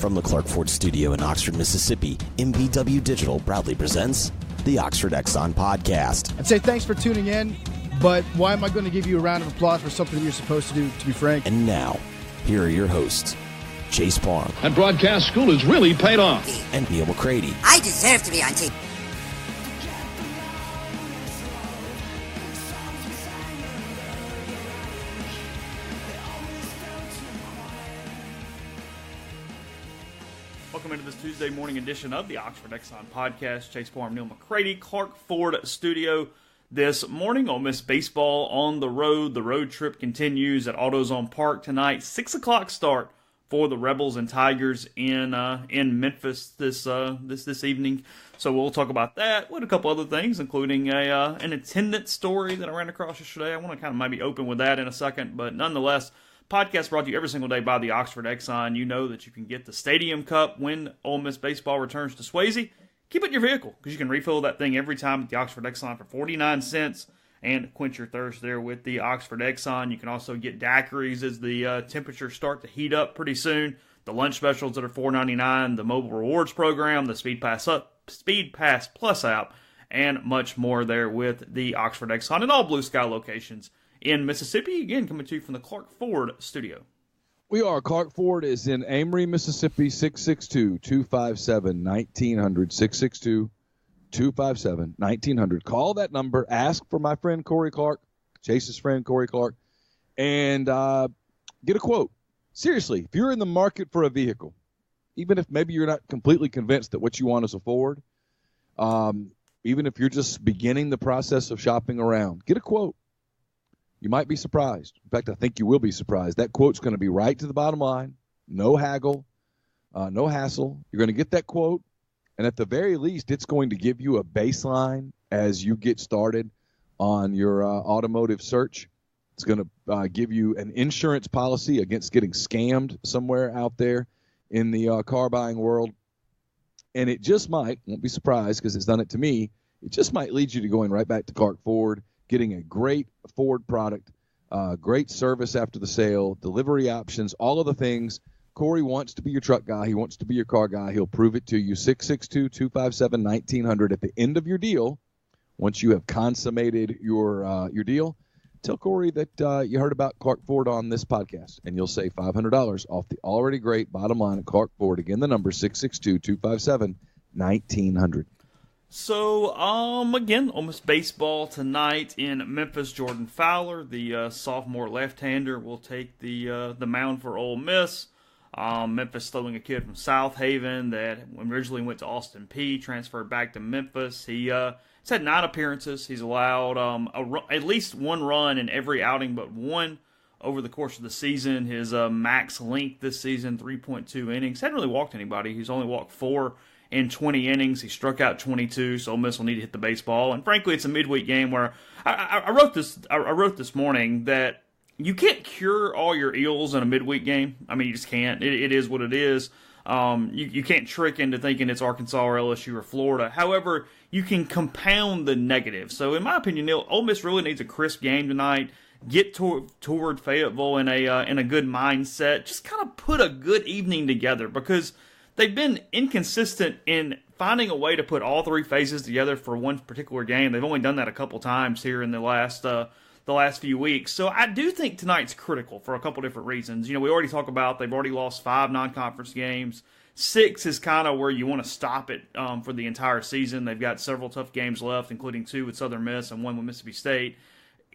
From the Clark Ford Studio in Oxford, Mississippi, MBW Digital proudly presents the Oxford Exxon Podcast. I'd say thanks for tuning in, but why am I going to give you a round of applause for something you're supposed to do, to be frank? And now, here are your hosts, Chase Parham. That broadcast school has really paid off. And Neal McCready. I deserve to be on TV. Welcome into this Tuesday morning edition of the Oxford Exxon Podcast. Chase Parham, Neal McCready, Clark Ford Studio. This morning, Ole Miss baseball on the road. The road trip continues at AutoZone Park tonight. 6 o'clock start for the Rebels and Tigers in Memphis this evening. So we'll talk about that with a couple other things, including an attendance story that I ran across yesterday. I want to kind of maybe open with that in a second, but nonetheless, podcast brought to you every single day by the Oxford Exxon. You know that you can get the Stadium Cup when Ole Miss baseball returns to Swayze. Keep it in your vehicle because you can refill that thing every time at the Oxford Exxon for 49 cents and quench your thirst there with the Oxford Exxon. You can also get daiquiris as the temperatures start to heat up pretty soon. The lunch specials that are $4.99, the mobile rewards program, the Speed Pass Plus app, and much more there with the Oxford Exxon in all Blue Sky locations in Mississippi. Again, coming to you from the Clark Ford Studio. We are. Clark Ford is in Amory, Mississippi, 662-257-1900, 662-257-1900. Call that number. Ask for my friend Corey Clark, Chase's friend Corey Clark, and get a quote. Seriously, if you're in the market for a vehicle, even if maybe you're not completely convinced that what you want is a Ford, even if you're just beginning the process of shopping around, get a quote. You might be surprised. In fact, I think you will be surprised. That quote's going to be right to the bottom line. No haggle, no hassle. You're going to get that quote, and at the very least, it's going to give you a baseline as you get started on your automotive search. It's going to give you an insurance policy against getting scammed somewhere out there in the car buying world. And it just might, won't be surprised because it's done it to me, it just might lead you to going right back to Clark Ford, getting a great Ford product, great service after the sale, delivery options, all of the things. Corey wants to be your truck guy. He wants to be your car guy. He'll prove it to you. 662-257-1900 at the end of your deal. Once you have consummated your deal, tell Corey that you heard about Clark Ford on this podcast, and you'll save $500 off the already great bottom line at Clark Ford. Again, the number 662-257-1900. So, again, Ole Miss baseball tonight in Memphis. Jordan Fowler, the sophomore left-hander, will take the mound for Ole Miss. Memphis throwing a kid from South Haven that originally went to Austin Peay, transferred back to Memphis. He's had 9 appearances. He's allowed at least one run in every outing but one over the course of the season. His max length this season, 3.2 innings. Hadn't really walked anybody. He's only walked 4 in 20 innings. He struck out 22, so Ole Miss will need to hit the baseball. And frankly, it's a midweek game where I wrote this morning that you can't cure all your ills in a midweek game. I mean, you just can't. It is what it is. You can't trick into thinking it's Arkansas or LSU or Florida. However, you can compound the negative. So in my opinion, Neal, Ole Miss really needs a crisp game tonight. Get toward Fayetteville in a good mindset. Just kind of put a good evening together because they've been inconsistent in finding a way to put all 3 phases together for one particular game. They've only done that a couple times here in the last few weeks. So I do think tonight's critical for a couple different reasons. You know, we already talked about they've already lost 5 non-conference games. 6 is kind of where you want to stop it for the entire season. They've got several tough games left, including 2 with Southern Miss and 1 with Mississippi State.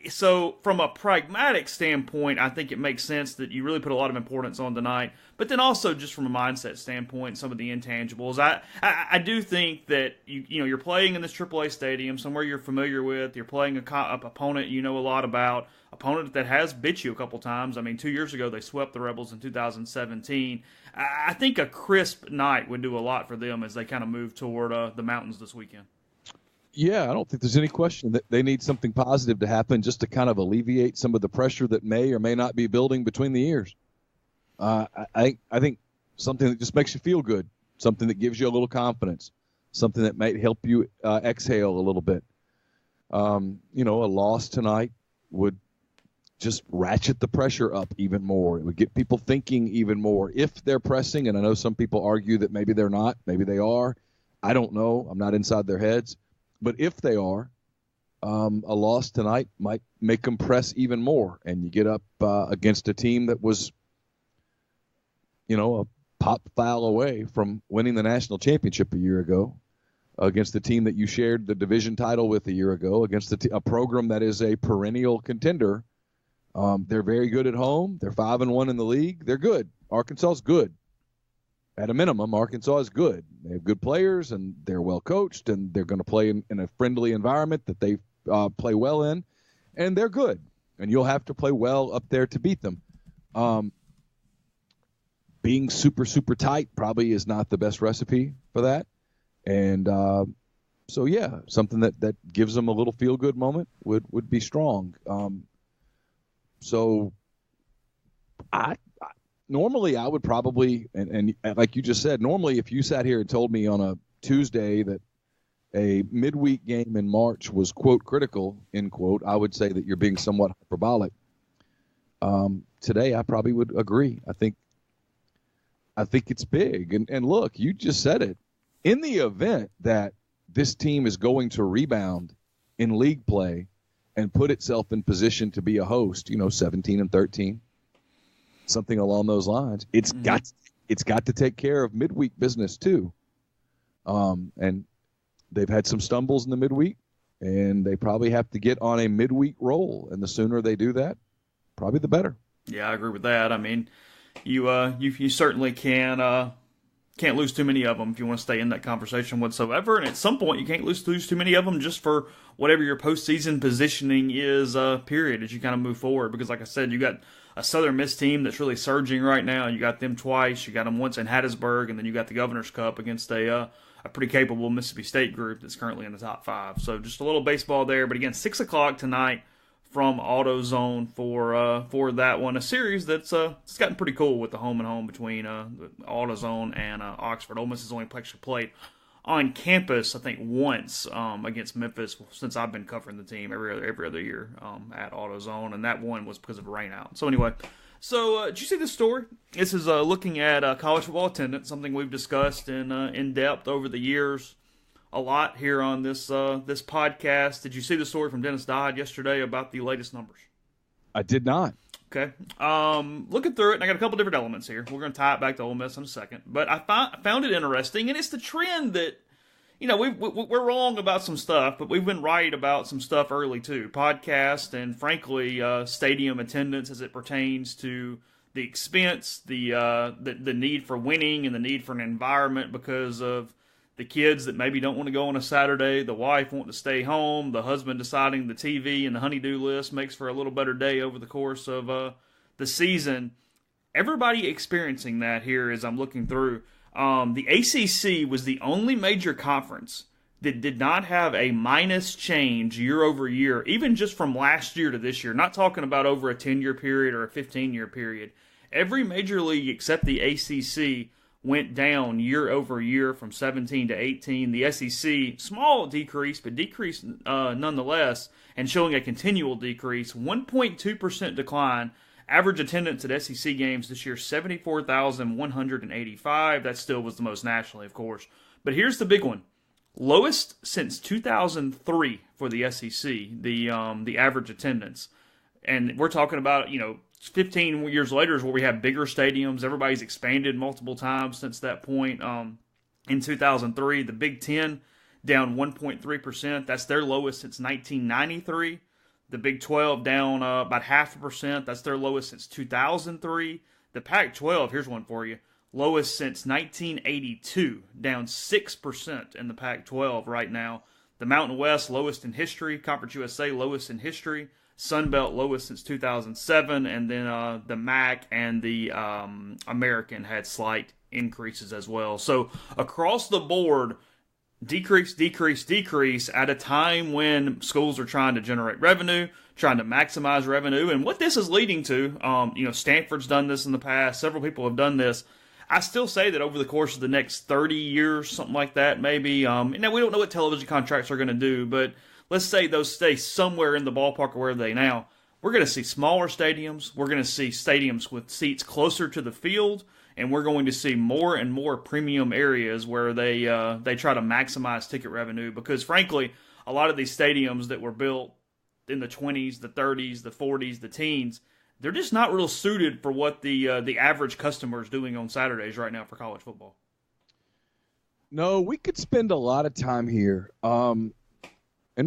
So from a pragmatic standpoint, I think it makes sense that you really put a lot of importance on tonight. But then also just from a mindset standpoint, some of the intangibles. I do think that you're playing in this AAA stadium, somewhere you're familiar with. You're playing a opponent you know a lot about, opponent that has bit you a couple times. I mean, 2 years ago they swept the Rebels in 2017. I think a crisp night would do a lot for them as they kind of move toward the mountains this weekend. Yeah, I don't think there's any question that they need something positive to happen just to kind of alleviate some of the pressure that may or may not be building between the ears. I think something that just makes you feel good, something that gives you a little confidence, something that might help you exhale a little bit. A loss tonight would just ratchet the pressure up even more. It would get people thinking even more if they're pressing. And I know some people argue that maybe they're not, maybe they are. I don't know. I'm not inside their heads. But if they are, a loss tonight might make them press even more. And you get up against a team that was, a pop foul away from winning the national championship a year ago, against the team that you shared the division title with a year ago, against a program that is a perennial contender. They're very good at home. They're 5-1 in the league. They're good. Arkansas is good. At a minimum, Arkansas is good. They have good players, and they're well coached, and they're going to play in a friendly environment that they play well in, and they're good. And you'll have to play well up there to beat them. Being super, super tight probably is not the best recipe for that. And so, yeah, something that gives them a little feel-good moment would be strong. So normally I would probably, and like you just said, normally if you sat here and told me on a Tuesday that a midweek game in March was, quote, critical, end quote, I would say that you're being somewhat hyperbolic. Today I probably would agree. I think it's big. And look, you just said it. In the event that this team is going to rebound in league play and put itself in position to be a host, 17-13, something along those lines, it's got to take care of midweek business too. And they've had some stumbles in the midweek, and they probably have to get on a midweek roll. And the sooner they do that, probably the better. Yeah, I agree with that. I mean, you certainly can't lose too many of them if you want to stay in that conversation whatsoever. And at some point, you can't lose too many of them just for whatever your postseason positioning is, period, as you kind of move forward. Because like I said, you got a Southern Miss team that's really surging right now. You got them twice. You got them once in Hattiesburg, and then you got the Governor's Cup against a pretty capable Mississippi State group that's currently in the top 5. So just a little baseball there. But again, 6 o'clock tonight from AutoZone for that one. A series that's it's gotten pretty cool with the home and home between AutoZone and Oxford. Ole Miss has only actually played on campus, I think, once against Memphis since I've been covering the team every other year at AutoZone, and that one was because of a rain out. So anyway, did you see this story? This is looking at college football attendance, something we've discussed in depth over the years a lot here on this podcast. Did you see the story from Dennis Dodd yesterday about the latest numbers? I did not. Okay. Looking through it, and I got a couple different elements here. We're going to tie it back to Ole Miss in a second. But I found it interesting, and it's the trend that, we're wrong about some stuff, but we've been right about some stuff early too. Podcast and, frankly, stadium attendance as it pertains to the expense, the need for winning, and the need for an environment because of the kids that maybe don't want to go on a Saturday, the wife wanting to stay home, the husband deciding the TV and the honey-do list makes for a little better day over the course of the season. Everybody experiencing that here as I'm looking through. The ACC was the only major conference that did not have a minus change year over year, even just from last year to this year. Not talking about over a 10-year period or a 15-year period. Every major league except the ACC went down year over year from 17 to 18. The SEC, small decrease, but decrease nonetheless, and showing a continual decrease, 1.2% decline. Average attendance at SEC games this year, 74,185. That still was the most nationally, of course. But here's the big one. Lowest since 2003 for the SEC, the average attendance. And we're talking about, 15 years later is where we have bigger stadiums. Everybody's expanded multiple times since that point. In 2003, the Big Ten down 1.3%. That's their lowest since 1993. The Big 12 down about 0.5%. That's their lowest since 2003. The Pac-12, here's one for you, lowest since 1982, down 6% in the Pac-12 right now. The Mountain West, lowest in history. Conference USA, lowest in history. Sun Belt, lowest since 2007, and then the MAC and the American had slight increases as well. So across the board, decrease at a time when schools are trying to generate revenue, trying to maximize revenue. And what this is leading to, Stanford's done this in the past. Several people have done this. I still say that over the course of the next 30 years, something like that, maybe. Now, we don't know what television contracts are going to do, but let's say those stay somewhere in the ballpark of where they now. we're going to see smaller stadiums. We're going to see stadiums with seats closer to the field, and we're going to see more and more premium areas where they try to maximize ticket revenue. Because frankly, a lot of these stadiums that were built in the 20s, the 30s, the 40s, the teens, they're just not real suited for what the average customer is doing on Saturdays right now for college football. No, we could spend a lot of time here, and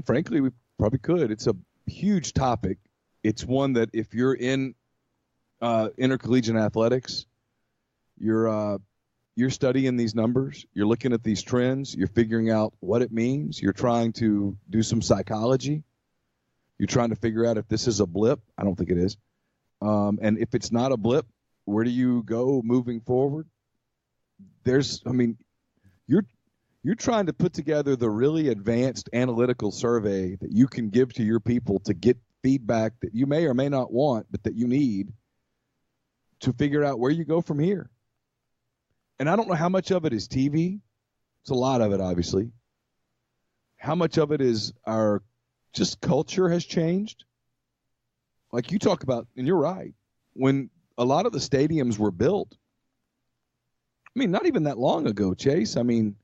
frankly, we probably could. It's a huge topic. It's one that if you're in intercollegiate athletics, you're studying these numbers, you're looking at these trends, you're figuring out what it means, you're trying to do some psychology, you're trying to figure out if this is a blip. I don't think it is. And if it's not a blip, where do you go moving forward? You're trying to put together the really advanced analytical survey that you can give to your people to get feedback that you may or may not want, but that you need to figure out where you go from here. And I don't know how much of it is TV. It's a lot of it, obviously. How much of it is our just culture has changed? Like you talk about, and you're right, when a lot of the stadiums were built, I mean, not even that long ago, Chase. I mean,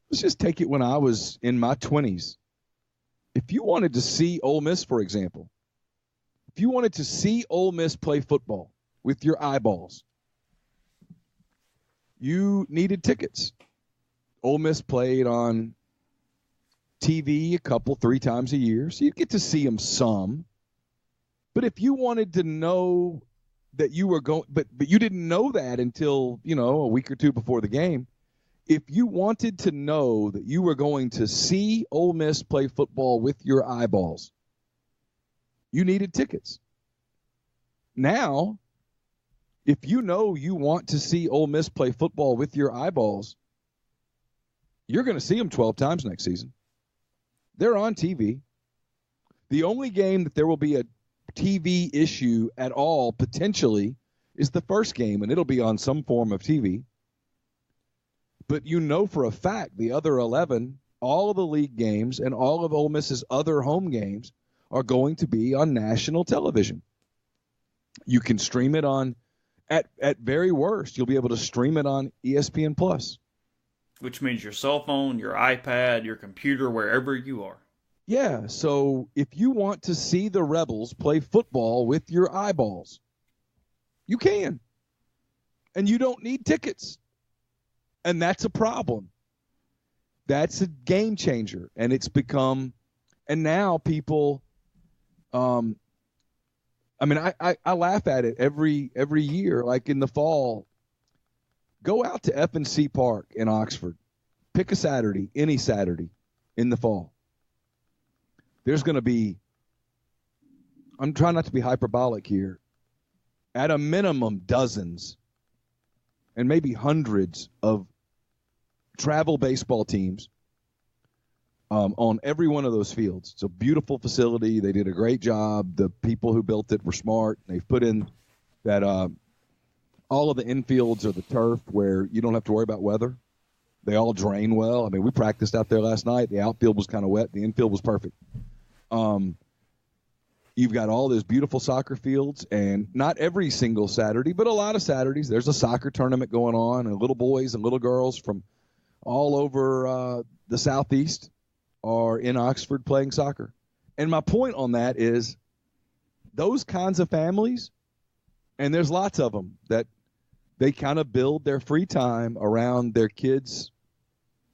let's just take it when I was in my 20s. If you wanted to see Ole Miss, for example, if you wanted to see Ole Miss play football with your eyeballs, you needed tickets. Ole Miss played on TV three times a year, so you get to see them some. But if you wanted to know that you were going, but you didn't know that until, a week or two before the game. If you wanted to know that you were going to see Ole Miss play football with your eyeballs, you needed tickets. Now, if you know you want to see Ole Miss play football with your eyeballs, you're going to see them 12 times next season. They're on TV. The only game that there will be a TV issue at all, potentially, is the first game, and it'll be on some form of TV. But you know for a fact the other 11, all of the league games and all of Ole Miss's other home games are going to be on national television. You can stream it on, at very worst, you'll be able to stream it on ESPN+. Which means your cell phone, your iPad, your computer, wherever you are. Yeah, so if you want to see the Rebels play football with your eyeballs, you can. And you don't need tickets. And that's a problem. That's a game changer. And it's become, and now people, I laugh at it every year, like in the fall. Go out to F&C Park in Oxford. Pick a Saturday, any Saturday in the fall. There's going to be, I'm trying not to be hyperbolic here, at a minimum dozens and maybe hundreds of travel baseball teams on every one of those fields. It's a beautiful facility. They did a great job. The people who built it were smart. They've put in that all of the infields are the turf where you don't have to worry about weather. They all drain well. I mean, we practiced out there last night. The outfield was kind of wet. The infield was perfect. You've got all those beautiful soccer fields, and not every single Saturday, but a lot of Saturdays, there's a soccer tournament going on, and little boys and little girls from all over the Southeast are in Oxford playing soccer. And my point on that is those kinds of families, and there's lots of them, that they kind of build their free time around their kids'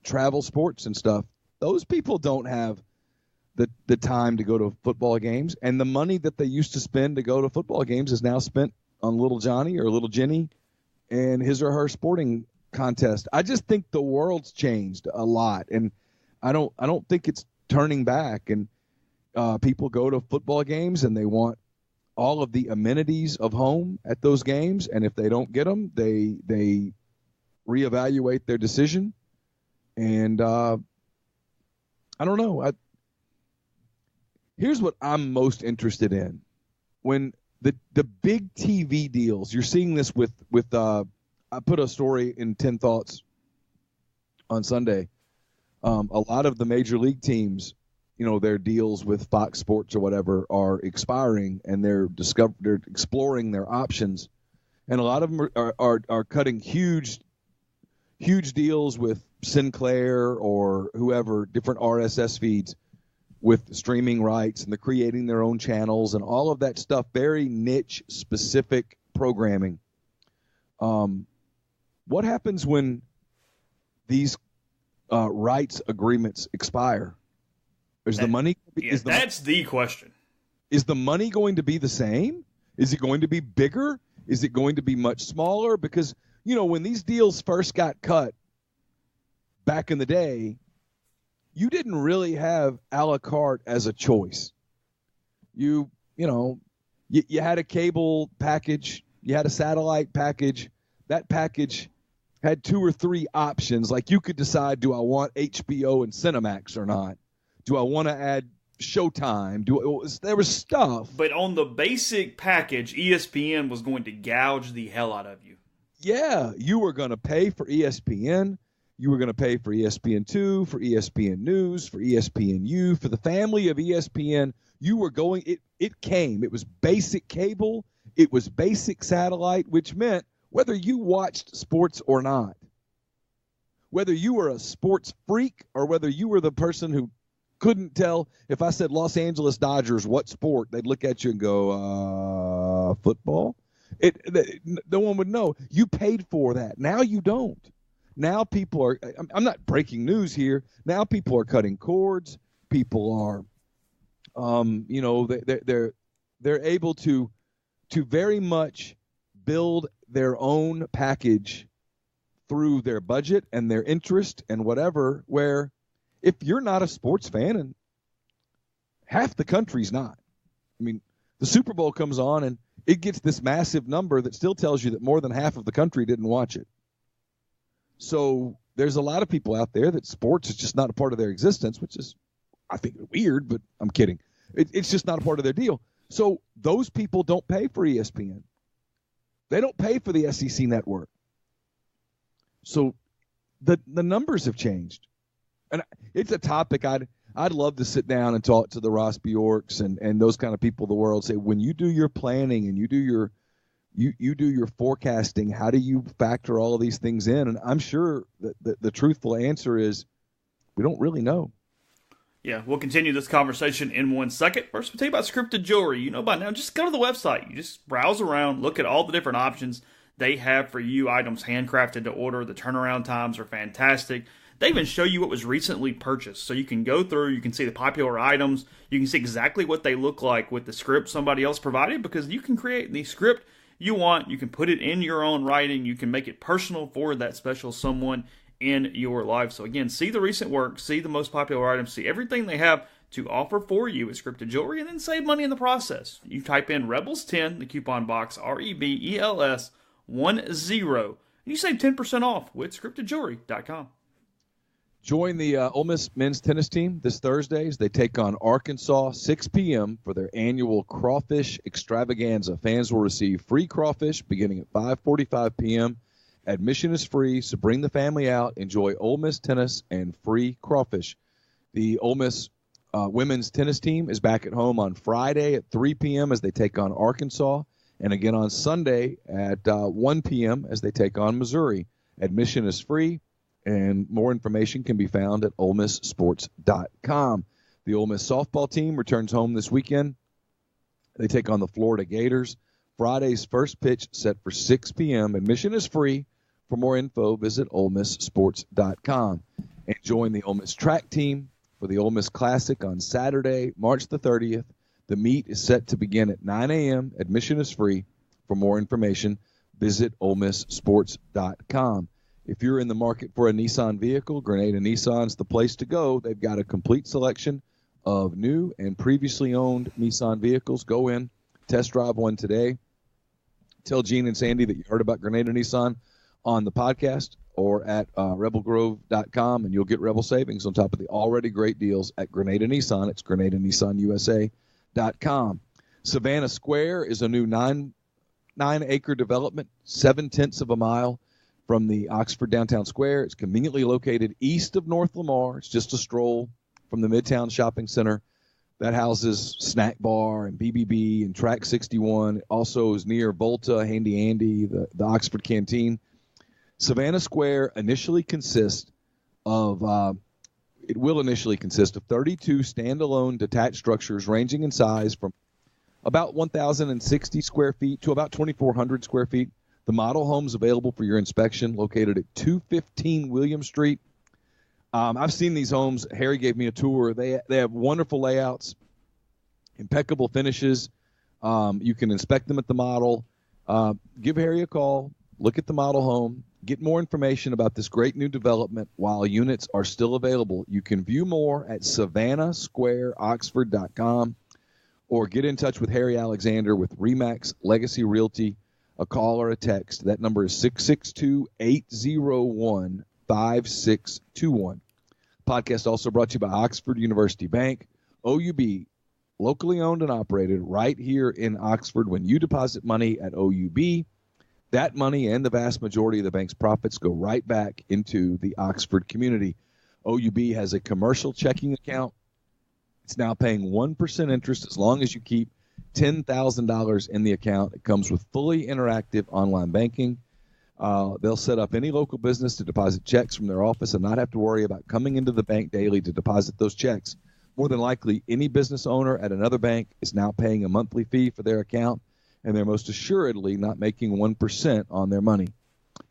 travel sports and stuff. Those people don't have the time to go to football games, and the money that they used to spend to go to football games is now spent on little Johnny or little Jenny and his or her sporting contest. I just think the world's changed a lot, and I don't think it's turning back. And people go to football games and they want all of the amenities of home at those games, and if they don't get them, they reevaluate their decision. And I don't know. Here's what I'm most interested in. When the big TV deals, you're seeing this with I put a story in 10 Thoughts on Sunday. A lot of the major league teams their deals with Fox Sports or whatever are expiring, and they're exploring their options, and a lot of them are cutting huge deals with Sinclair or whoever, different RSS feeds with streaming rights, and they're creating their own channels and all of that stuff, very niche specific programming. What happens when these rights agreements expire? That's the question. Is the money going to be the same? Is it going to be bigger? Is it going to be much smaller? Because, when these deals first got cut back in the day, you didn't really have a la carte as a choice. You had a cable package, you had a satellite package. That package had 2 or 3 options. Like, you could decide, do I want HBO and Cinemax or not? Do I want to add Showtime? There was stuff. But on the basic package, ESPN was going to gouge the hell out of you. Yeah, you were going to pay for ESPN. You were going to pay for ESPN2, for ESPN News, for ESPNU, for the family of ESPN. You were going – it came. It was basic cable. It was basic satellite, which meant whether you watched sports or not, whether you were a sports freak or whether you were the person who couldn't tell, if I said Los Angeles Dodgers, what sport, they'd look at you and go, football? No one would know. You paid for that. Now you don't. Now people are – I'm not breaking news here. Now people are cutting cords. People are they're able to very much build their own package through their budget and their interest and whatever, where if you're not a sports fan, and half the country's not. I mean, the Super Bowl comes on and it gets this massive number that still tells you that more than half of the country didn't watch it. So there's a lot of people out there that sports is just not a part of their existence, which is, I think, weird, but I'm kidding. It's just not a part of their deal. So those people don't pay for ESPN. They don't pay for the SEC network. So the numbers have changed. And it's a topic I'd love to sit down and talk to the Ross Bjorks and those kind of people of the world. Say, when you do your planning and you do your forecasting, how do you factor all of these things in? And I'm sure that the truthful answer is we don't really know. Yeah, we'll continue this conversation in 1 second. First, we'll tell you about Scripted Jewelry. You know by now, just go to the website. You just browse around, look at all the different options they have for you. Items handcrafted to order. The turnaround times are fantastic. They even show you what was recently purchased. So you can go through, you can see the popular items. You can see exactly what they look like with the script somebody else provided, because you can create the script you want. You can put it in your own writing. You can make it personal for that special someone in your life. So again, see the recent work, see the most popular items, see everything they have to offer for you at Scripted Jewelry, and then save money in the process. You type in Rebels10, the coupon box, REBELS10, and you save 10% off with ScriptedJewelry.com. Join the Ole Miss men's tennis team this Thursday as they take on Arkansas, 6 p.m. for their annual crawfish extravaganza. Fans will receive free crawfish beginning at 5:45 p.m. Admission is free, so bring the family out, enjoy Ole Miss tennis and free crawfish. The Ole Miss women's tennis team is back at home on Friday at 3 p.m. as they take on Arkansas, and again on Sunday at 1 p.m. as they take on Missouri. Admission is free, and more information can be found at OleMissSports.com. The Ole Miss softball team returns home this weekend. They take on the Florida Gators. Friday's first pitch set for 6 p.m. Admission is free. For more info, visit OleMissSports.com. And join the Ole Miss track team for the Ole Miss Classic on Saturday, March the 30th. The meet is set to begin at 9 a.m. Admission is free. For more information, visit OleMissSports.com. If you're in the market for a Nissan vehicle, Grenada Nissan's the place to go. They've got a complete selection of new and previously owned Nissan vehicles. Go in, test drive one today. Tell Gene and Sandy that you heard about Grenada Nissan on the podcast or at rebelgrove.com, and you'll get Rebel savings on top of the already great deals at Grenada Nissan. It's GrenadaNissanUSA.com. Savannah Square is a new 9-acre development, 0.7 of a mile from the Oxford Downtown Square. It's conveniently located east of North Lamar. It's just a stroll from the Midtown Shopping Center. That houses Snack Bar and BBB and Track 61. It also is near Volta, Handy Andy, the Oxford Canteen. Savannah Square will initially consist of 32 standalone detached structures ranging in size from about 1,060 square feet to about 2,400 square feet. The model homes available for your inspection located at 215 William Street. I've seen these homes. Harry gave me a tour. They have wonderful layouts, impeccable finishes. You can inspect them at the model. Give Harry a call. Look at the model home. Get more information about this great new development while units are still available. You can view more at savannahsquareoxford.com or get in touch with Harry Alexander with Remax Legacy Realty. A call or a text. That number is 662-801-5621. Podcast also brought to you by Oxford University Bank, OUB, locally owned and operated right here in Oxford. When you deposit money at OUB, that money and the vast majority of the bank's profits go right back into the Oxford community. OUB has a commercial checking account. It's now paying 1% interest as long as you keep $10,000 in the account. It comes with fully interactive online banking. They'll set up any local business to deposit checks from their office and not have to worry about coming into the bank daily to deposit those checks. More than likely, any business owner at another bank is now paying a monthly fee for their account, and they're most assuredly not making 1% on their money.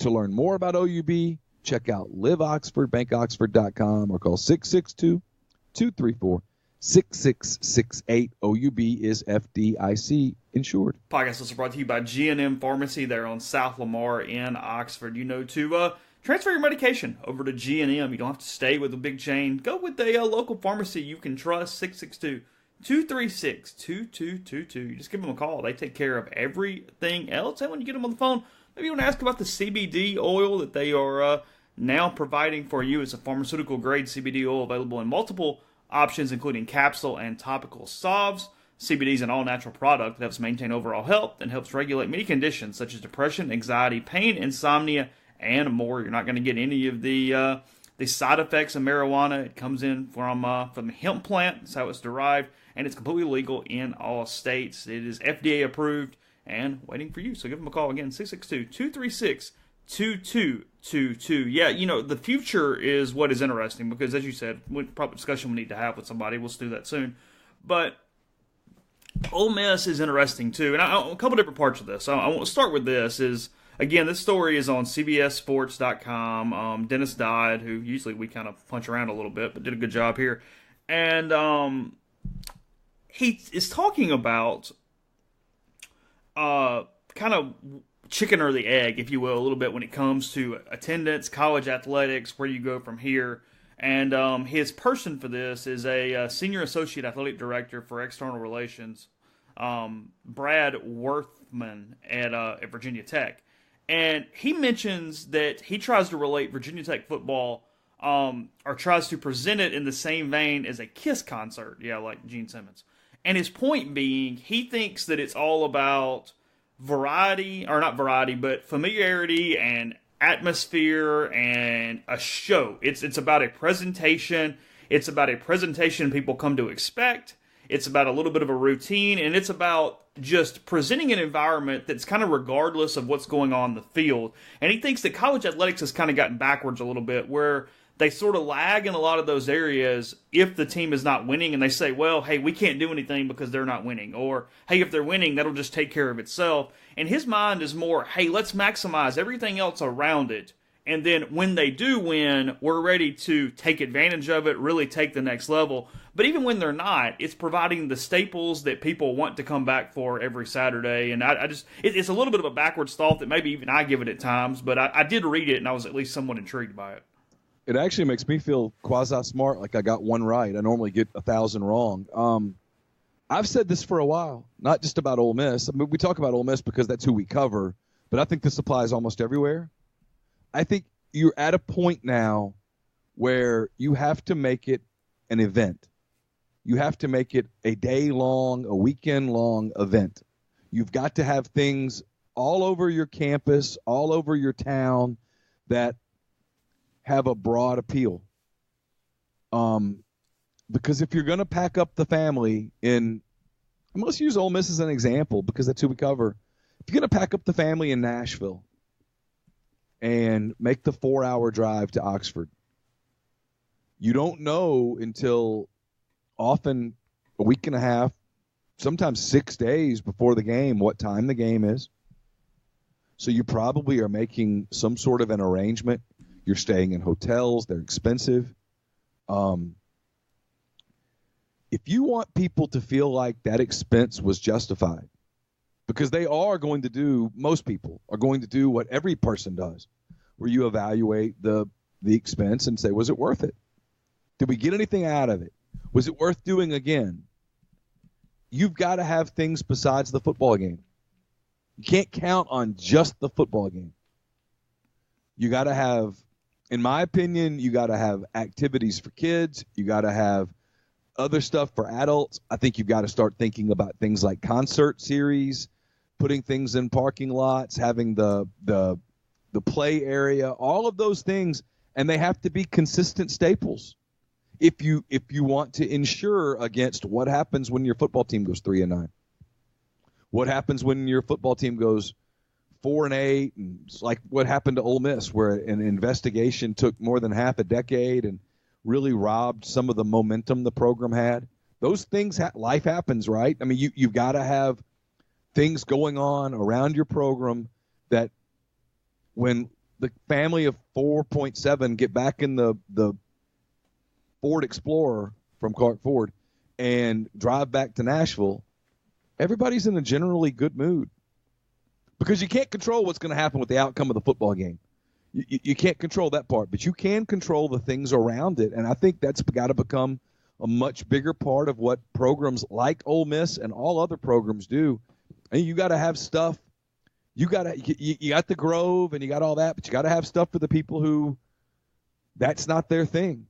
To learn more about OUB, check out liveoxfordbankoxford.com or call 662-234-6668. OUB is FDIC insured. Podcast also brought to you by G&M Pharmacy. They're on South Lamar in Oxford. To transfer your medication over to G&M. You don't have to stay with a big chain. Go with a local pharmacy you can trust. 662-236-2222. You just give them a call. They take care of everything else. And when you get them on the phone, maybe you want to ask about the CBD oil that they are now providing for you. It's a pharmaceutical-grade CBD oil available in multiple options, including capsule and topical salves. CBD is an all-natural product that helps maintain overall health and helps regulate many conditions such as depression, anxiety, pain, insomnia, and more. You're not going to get any of the side effects of marijuana. It comes in from the hemp plant. That's how it's derived, and it's completely legal in all states. It is FDA approved and waiting for you. So give them a call again, 662-236-2222. Yeah, the future is what is interesting because, as you said, probably discussion we need to have with somebody. We'll do that soon. But Ole Miss is interesting too, and a couple different parts of this. I want to start with this. Again, this story is on CBSSports.com. Dennis Dodd, who usually we kind of punch around a little bit, but did a good job here, and he is talking about kind of chicken or the egg, if you will, a little bit when it comes to attendance, college athletics, where you go from here. And his person for this is a senior associate athletic director for external relations, Brad Worthman at Virginia Tech. And he mentions that he tries to relate Virginia Tech football or tries to present it in the same vein as a Kiss concert. Yeah, like Gene Simmons. And his point being, he thinks that it's all about variety, or not variety, but familiarity and atmosphere and a show. It's about a presentation. It's about a presentation people come to expect. It's about a little bit of a routine, and it's about just presenting an environment that's kind of regardless of what's going on in the field. And he thinks that college athletics has kind of gotten backwards a little bit, where they sort of lag in a lot of those areas if the team is not winning, and they say, well, hey, we can't do anything because they're not winning. Or, hey, if they're winning, that'll just take care of itself. And his mind is more, hey, let's maximize everything else around it. And then when they do win, we're ready to take advantage of it, really take the next level. But even when they're not, it's providing the staples that people want to come back for every Saturday. And it's a little bit of a backwards thought that maybe even I give it at times, but I did read it and I was at least somewhat intrigued by it. It actually makes me feel quasi-smart, like I got one right. I normally get 1,000 wrong. I've said this for a while, not just about Ole Miss. I mean, we talk about Ole Miss because that's who we cover, but I think this applies almost everywhere. I think you're at a point now where you have to make it an event. You have to make it a day-long, a weekend-long event. You've got to have things all over your campus, all over your town that have a broad appeal. Because if you're going to pack up the family let's use Ole Miss as an example because that's who we cover. If you're going to pack up the family in Nashville and make the 4-hour drive to Oxford, you don't know until often a week and a half, sometimes 6 days before the game, what time the game is. So you probably are making some sort of an arrangement. You're staying in hotels. They're expensive. If you want people to feel like that expense was justified, because most people are going to do what every person does, where you evaluate the expense and say, was it worth it? Did we get anything out of it? Was it worth doing again? You've got to have things besides the football game. You can't count on just the football game. You got to have, in my opinion, you got to have activities for kids. You got to have other stuff for adults. I think you've got to start thinking about things like concert series, putting things in parking lots, having the play area, all of those things, and they have to be consistent staples. If you want to insure against what happens when your football team goes 3-9, what happens when your football team goes 4-8, and it's like what happened to Ole Miss, where an investigation took more than half a decade and really robbed some of the momentum the program had. Those things, life happens, right? I mean, you've got to have things going on around your program that when the family of 4.7 get back in the Ford Explorer from Clark Ford and drive back to Nashville, everybody's in a generally good mood. Because you can't control what's going to happen with the outcome of the football game. You can't control that part, but you can control the things around it. And I think that's got to become a much bigger part of what programs like Ole Miss and all other programs do. And you got to have stuff. You got the Grove and you got all that, but you got to have stuff for the people who that's not their thing.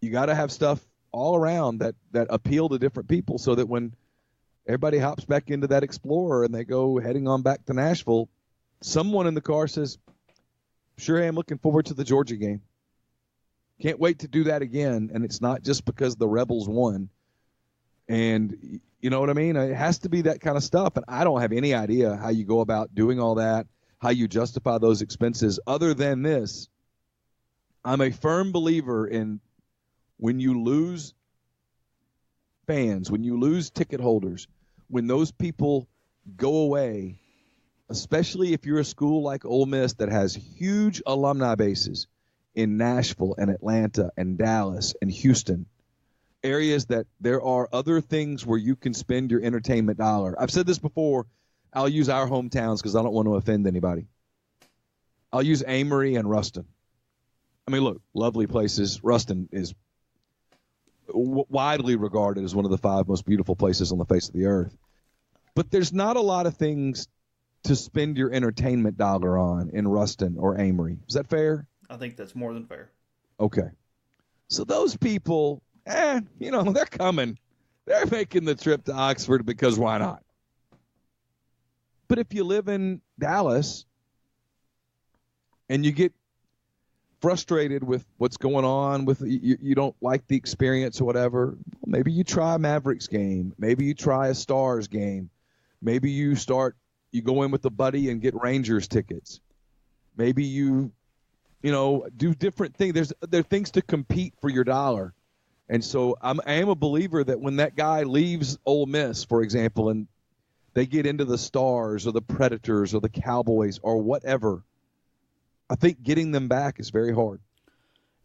You got to have stuff all around that appeal to different people, so that when everybody hops back into that Explorer and they go heading on back to Nashville, someone in the car says, sure am looking forward to the Georgia game. Can't wait to do that again. And it's not just because the Rebels won. And you know what I mean? It has to be that kind of stuff. And I don't have any idea how you go about doing all that, how you justify those expenses, other than this. I'm a firm believer in when you lose fans, when you lose ticket holders, when those people go away, especially if you're a school like Ole Miss that has huge alumni bases in Nashville and Atlanta and Dallas and Houston, areas that there are other things where you can spend your entertainment dollar. I've said this before. I'll use our hometowns because I don't want to offend anybody. I'll use Amory and Ruston. I mean, look, lovely places. Ruston is widely regarded as one of the 5 most beautiful places on the face of the earth. But there's not a lot of things to spend your entertainment dollar on in Ruston or Amory. Is that fair? I think that's more than fair. Okay. So those people, they're coming. They're making the trip to Oxford because why not? But if you live in Dallas and you get frustrated with what's going on, with you don't like the experience or whatever, maybe you try a Mavericks game. Maybe you try a Stars game. Maybe you go in with a buddy and get Rangers tickets. Maybe you do different things. There are things to compete for your dollar. And so I am a believer that when that guy leaves Ole Miss, for example, and they get into the Stars or the Predators or the Cowboys or whatever, I think getting them back is very hard.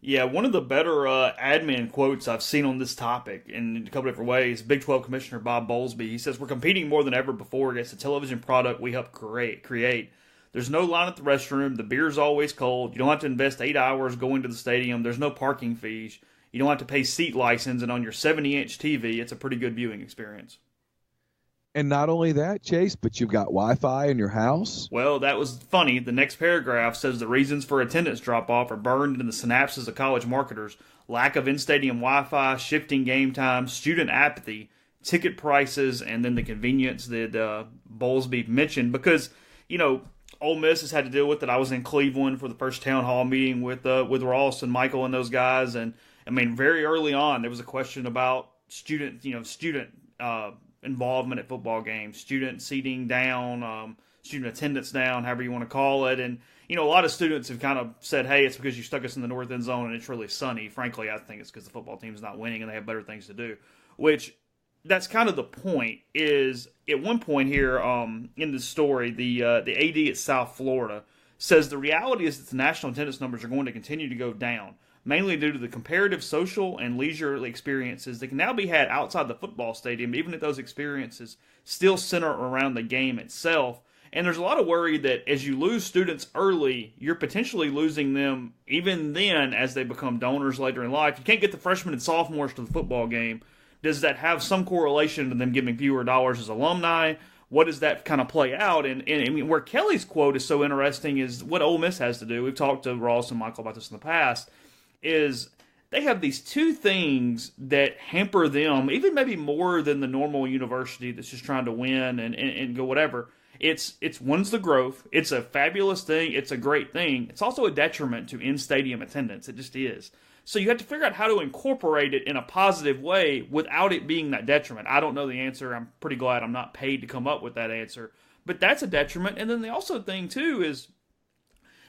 Yeah, one of the better admin quotes I've seen on this topic in a couple different ways, Big 12 Commissioner Bob Bowlesby, he says, we're competing more than ever before against the television product we help create. There's no line at the restroom. The beer's always cold. You don't have to invest 8 hours going to the stadium. There's no parking fees. You don't have to pay seat license. And on your 70-inch TV, it's a pretty good viewing experience. And not only that, Chase, but you've got Wi-Fi in your house. Well, that was funny. The next paragraph says the reasons for attendance drop-off are burned into the synapses of college marketers. Lack of in-stadium Wi-Fi, shifting game times, student apathy, ticket prices, and then the convenience that Bowlesby mentioned. Because, Ole Miss has had to deal with it. I was in Cleveland for the first town hall meeting with Ross and Michael and those guys, and I mean, very early on, there was a question about student involvement at football games, student seating down, student attendance down, however you want to call it. And, a lot of students have kind of said, hey, it's because you stuck us in the north end zone and it's really sunny. Frankly, I think it's because the football team's not winning and they have better things to do, which that's kind of the point. Is at one point here in the story, the AD at South Florida says the reality is that the national attendance numbers are going to continue to go down, mainly due to the comparative social and leisurely experiences that can now be had outside the football stadium, even if those experiences still center around the game itself. And there's a lot of worry that as you lose students early, you're potentially losing them even then as they become donors later in life. You can't get the freshmen and sophomores to the football game. Does that have some correlation to them giving fewer dollars as alumni? What does that kind of play out? And I mean, where Kelly's quote is so interesting is what Ole Miss has to do. We've talked to Ross and Michael about this in the past, is they have these two things that hamper them, even maybe more than the normal university that's just trying to win and go whatever. It's one's the growth. It's a fabulous thing. It's a great thing. It's also a detriment to in-stadium attendance. It just is. So you have to figure out how to incorporate it in a positive way without it being that detriment. I don't know the answer. I'm pretty glad I'm not paid to come up with that answer. But that's a detriment. And then the also thing, too, is,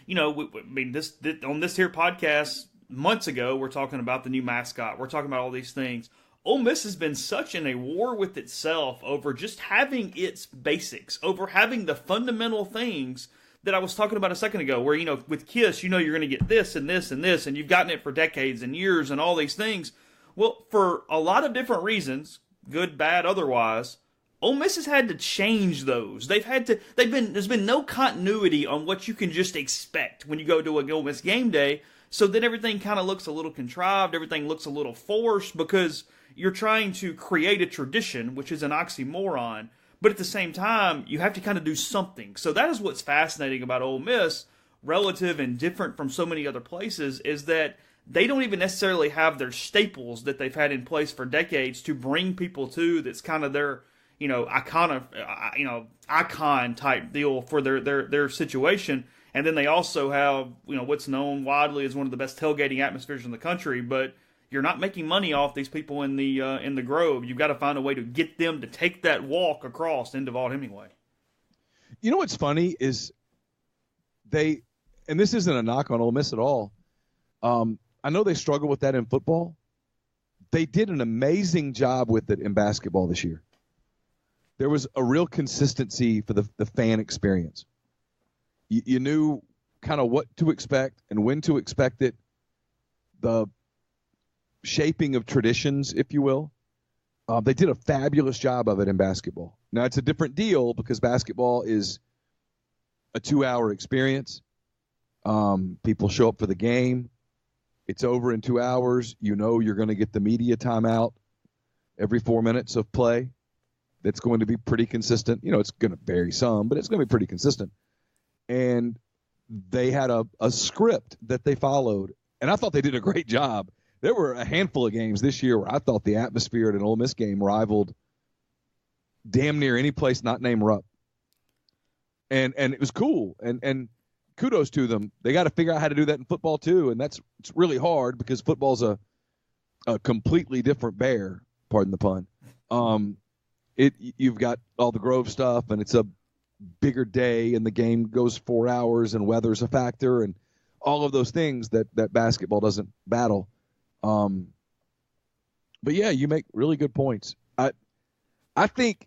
this on this here podcast months ago, we're talking about the new mascot. We're talking about all these things. Ole Miss has been such in a war with itself over just having its basics, over having the fundamental things that I was talking about a second ago, where, with KISS, you're going to get this and this and this, and you've gotten it for decades and years and all these things. Well, for a lot of different reasons, good, bad, otherwise, Ole Miss has had to change those. There's been no continuity on what you can just expect when you go to a Ole Miss game day, so that everything kind of looks a little contrived, everything looks a little forced, because you're trying to create a tradition, which is an oxymoron, but at the same time, you have to kind of do something. So that is what's fascinating about Ole Miss, relative and different from so many other places, is that they don't even necessarily have their staples that they've had in place for decades to bring people to. That's kind of their, icon type deal for their situation. And then they also have, what's known widely as one of the best tailgating atmospheres in the country, but you're not making money off these people in the Grove. You've got to find a way to get them to take that walk across into Vaught-Hemingway. You know what's funny is and this isn't a knock on Ole Miss at all. I know they struggle with that in football. They did an amazing job with it in basketball this year. There was a real consistency for the fan experience. You knew kind of what to expect and when to expect it. The shaping of traditions, if you will. They did a fabulous job of it in basketball. Now, it's a different deal because basketball is a 2-hour experience. People show up for the game. It's over in 2 hours. You're going to get the media timeout every 4 minutes of play. That's going to be pretty consistent. It's going to vary some, but it's going to be pretty consistent. And they had a script that they followed, and I thought they did a great job. There were a handful of games this year where I thought the atmosphere at an Ole Miss game rivaled damn near any place not named Rupp. And it was cool. And kudos to them. They got to figure out how to do that in football too, and it's really hard because football's a completely different bear, pardon the pun. You've got all the Grove stuff, and it's a bigger day, and the game goes 4 hours, and weather's a factor, and all of those things that basketball doesn't battle. But yeah, you make really good points. I think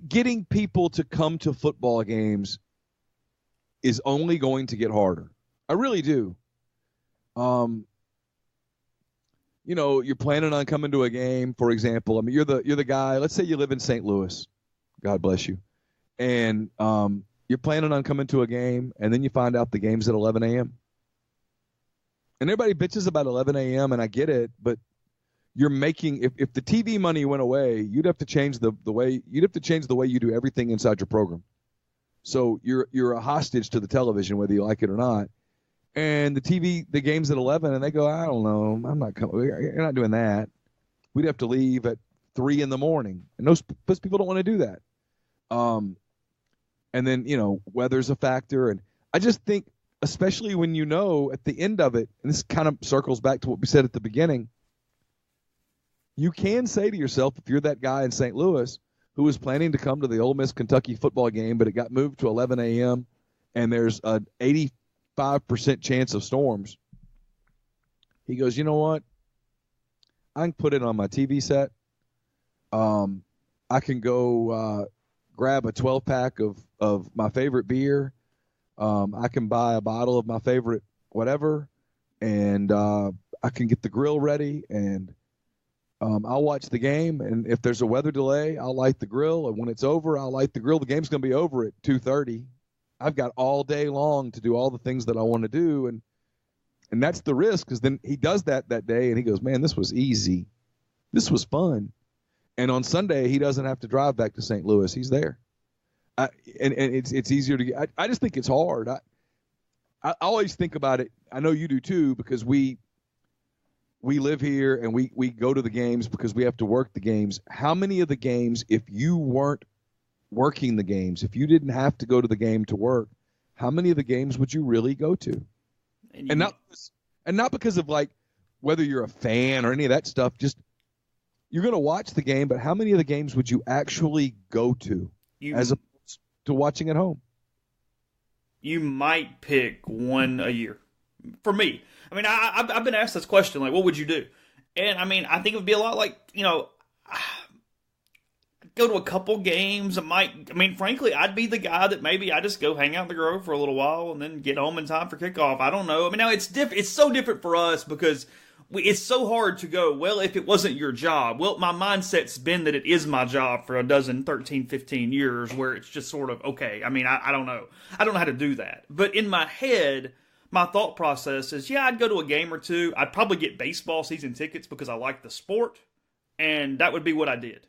getting people to come to football games is only going to get harder. I really do. You're planning on coming to a game, for example. I mean, you're the guy. Let's say you live in St. Louis. God bless you. And you're planning on coming to a game, and then you find out the game's at 11 a.m. And everybody bitches about 11 a.m., and I get it, but you're making if the TV money went away, you'd have to change the way you do everything inside your program. So you're a hostage to the television, whether you like it or not. And the game's at 11, and they go, I don't know, I'm not coming. You're not doing that. We'd have to leave at 3 a.m, and those people don't want to do that. And then weather's a factor, and I just think, especially when at the end of it, and this kind of circles back to what we said at the beginning, you can say to yourself, if you're that guy in St. Louis who was planning to come to the Ole Miss Kentucky football game, but it got moved to 11 a.m. and there's an 85% chance of storms, he goes, you know what? I can put it on my TV set. I can go grab a 12-pack of my favorite beer. I can buy a bottle of my favorite whatever, and I can get the grill ready, and I'll watch the game. And if there's a weather delay, I'll light the grill. And when it's over, I'll light the grill. The game's going to be over at 2:30. I've got all day long to do all the things that I want to do, and that's the risk, because then he does that day, and he goes, man, this was easy. This was fun. And on Sunday, he doesn't have to drive back to St. Louis. He's there. And it's easier to get. I just think it's hard. I always think about it. I know you do too, because we live here and we go to the games because we have to work the games. How many of the games, if you weren't working the games, if you didn't have to go to the game to work, how many of the games would you really go to? And not because of like whether you're a fan or any of that stuff. Just you're going to watch the game, but how many of the games would you actually go to as opposed to watching at home? You might pick one a year. For me, I mean, I've been asked this question, like, what would you do? And I mean, I think it would be a lot like, go to a couple games. Frankly, I'd be the guy that maybe I just go hang out in the Grove for a little while and then get home in time for kickoff. I don't know. I mean, now it's different. It's so different for us because it's so hard to go, well, if it wasn't your job. Well, my mindset's been that it is my job for 13, 15 years, where it's just sort of, okay, I mean, I don't know. I don't know how to do that. But in my head, my thought process is, yeah, I'd go to a game or two. I'd probably get baseball season tickets because I like the sport, and that would be what I did.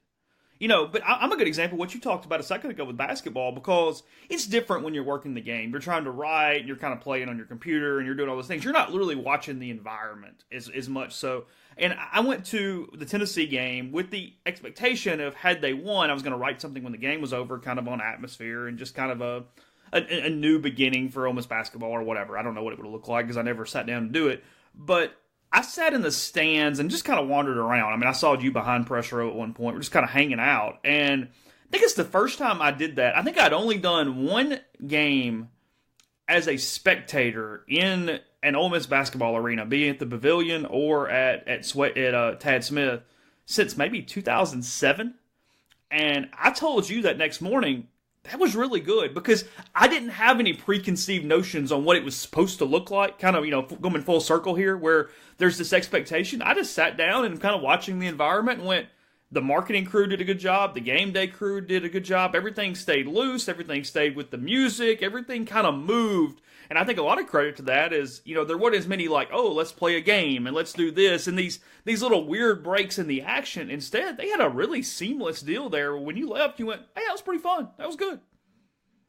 But I'm a good example of what you talked about a second ago with basketball, because it's different when you're working the game. You're trying to write, and you're kind of playing on your computer, and you're doing all those things. You're not literally watching the environment as much. So, and I went to the Tennessee game with the expectation of, had they won, I was going to write something when the game was over, kind of on atmosphere and just kind of a new beginning for Ole Miss basketball or whatever. I don't know what it would look like because I never sat down to do it. But I sat in the stands and just kind of wandered around. I mean, I saw you behind press row at one point. We're just kind of hanging out. And I think it's the first time I did that. I think I'd only done one game as a spectator in an Ole Miss basketball arena, be it at the Pavilion or at Tad Smith, since maybe 2007. And I told you that next morning, that was really good, because I didn't have any preconceived notions on what it was supposed to look like, kind of, going full circle here, where there's this expectation. I just sat down and kind of watching the environment and went, the marketing crew did a good job, the game day crew did a good job, everything stayed loose, everything stayed with the music, everything kind of moved. And I think a lot of credit to that is, there wasn't as many like, oh, let's play a game and let's do this, and these little weird breaks in the action. Instead, they had a really seamless deal there. When you left, you went, hey, that was pretty fun. That was good.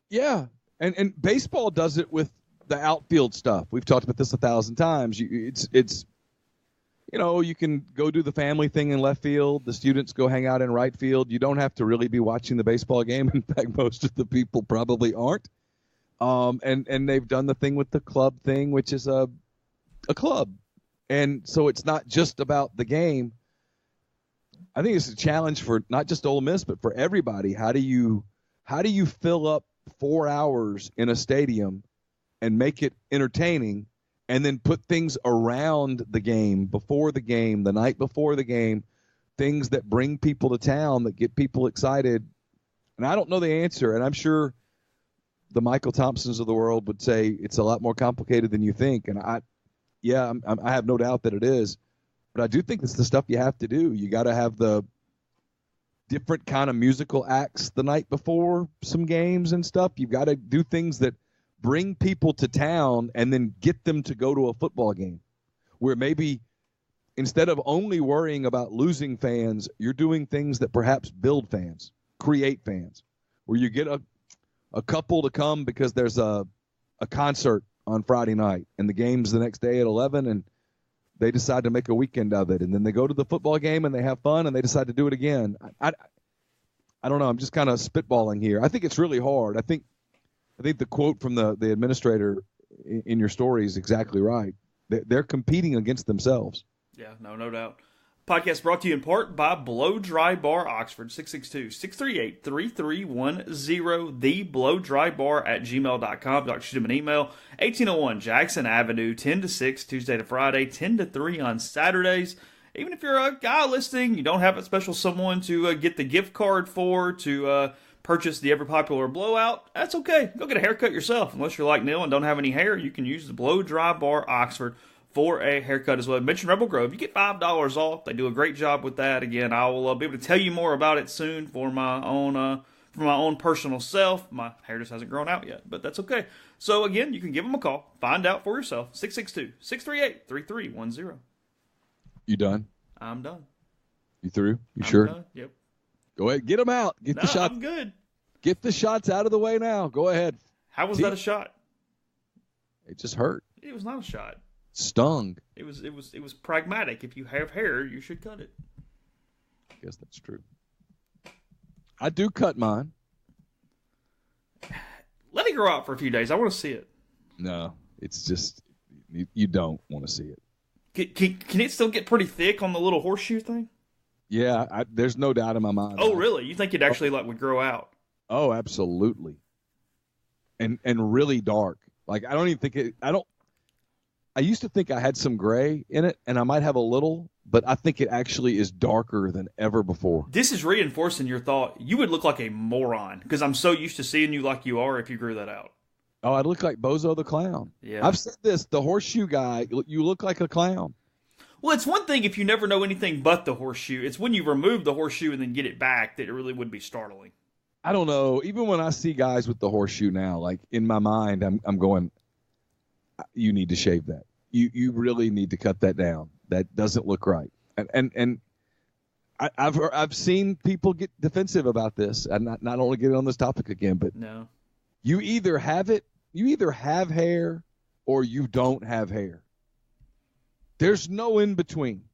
Yeah, and baseball does it with the outfield stuff. We've talked about this 1,000 times. It's you can go do the family thing in left field. The students go hang out in right field. You don't have to really be watching the baseball game. In fact, most of the people probably aren't. And they've done the thing with the club thing, which is a club. And so it's not just about the game. I think it's a challenge for not just Ole Miss, but for everybody. How do you fill up 4 hours in a stadium and make it entertaining, and then put things around the game, before the game, the night before the game, things that bring people to town, that get people excited? And I don't know the answer, and I'm sure the Michael Thompsons of the world would say it's a lot more complicated than you think. And I have no doubt that it is. But I do think it's the stuff you have to do. You got to have the different kind of musical acts the night before some games and stuff. You've got to do things that bring people to town and then get them to go to a football game, where maybe instead of only worrying about losing fans, you're doing things that perhaps build fans, create fans, where you get a couple to come because there's a concert on Friday night and the game's the next day at 11, and they decide to make a weekend of it. And then they go to the football game and they have fun and they decide to do it again. I don't know. I'm just kind of spitballing here. I think it's really hard. I think the quote from the administrator in your story is exactly right. They're competing against themselves. Yeah, no doubt. Podcast brought to you in part by Blow Dry Bar Oxford, 662-638-3310, the Blow Dry Bar at gmail.com. Shoot them an email, 1801 Jackson Avenue, 10 to 6, Tuesday to Friday, 10 to 3 on Saturdays. Even if you're a guy listening, you don't have a special someone to get the gift card for, to purchase the ever-popular blowout, that's okay. Go get a haircut yourself. Unless you're like Neil and don't have any hair, you can use the Blow Dry Bar Oxford for a haircut as well. Mention Rebel Grove. You get $5 off. They do a great job with that. Again, I will be able to tell you more about it soon for my own personal self. My hair just hasn't grown out yet, but that's okay. So again, you can give them a call. Find out for yourself. 662-638-3310. You done? I'm done. You through? You I'm sure? done. Yep. Go ahead. Get them out. Get the shots. I'm good. Get the shots out of the way now. Go ahead. How was that a shot? It just hurt. It was not a shot. Stung. It was pragmatic. If you have hair, you should cut it. I guess that's true. I do cut mine. Let it grow out for a few days. I want to see it. No, it's just you don't want to see it. Can it still get pretty thick on the little horseshoe thing? Yeah, there's no doubt in my mind. Oh, really? You think it actually would grow out? Oh, absolutely. And really dark. Like I don't even think it. I used to think I had some gray in it, and I might have a little, but I think it actually is darker than ever before. This is reinforcing your thought. You would look like a moron, because I'm so used to seeing you like you are if you grew that out. Oh, I'd look like Bozo the Clown. Yeah. I've said this, the horseshoe guy, you look like a clown. Well, it's one thing if you never know anything but the horseshoe. It's when you remove the horseshoe and then get it back that it really would be startling. I don't know. Even when I see guys with the horseshoe now, like in my mind, I'm going, you need to shave that. You really need to cut that down. That doesn't look right. And I've seen people get defensive about this. And not only get on this topic again, but no, you either have hair or you don't have hair. There's no in between.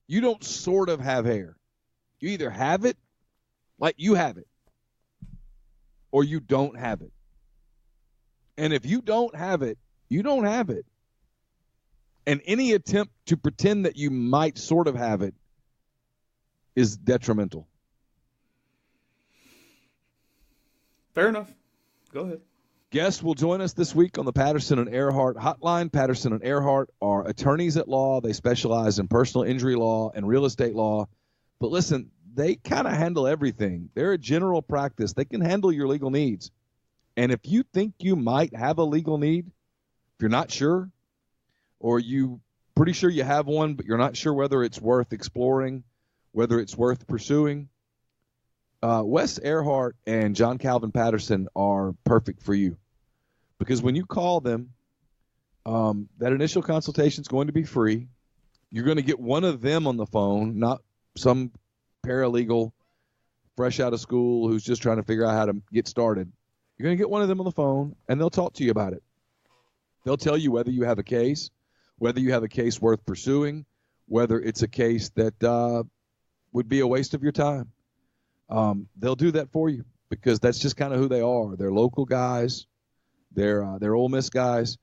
You don't sort of have hair. You either have it, like you have it, or you don't have it. And if you don't have it, you don't have it. And any attempt to pretend that you might sort of have it is detrimental. Fair enough. Go ahead. Guests will join us this week on the Patterson and Earhart hotline. Patterson and Earhart are attorneys at law. They specialize in personal injury law and real estate law. But listen, they kind of handle everything. They're a general practice. They can handle your legal needs. And if you think you might have a legal need, if you're not sure, or you pretty sure you have one, but you're not sure whether it's worth exploring, whether it's worth pursuing, Wes Earhart and John Calvin Patterson are perfect for you. Because when you call them, that initial consultation is going to be free. You're going to get one of them on the phone, not some paralegal fresh out of school who's just trying to figure out how to get started. You're going to get one of them on the phone, and they'll talk to you about it. They'll tell you whether you have a case, whether you have a case worth pursuing, whether it's a case that would be a waste of your time. They'll do that for you because that's just kind of who they are. They're local guys. They're Ole Miss guys.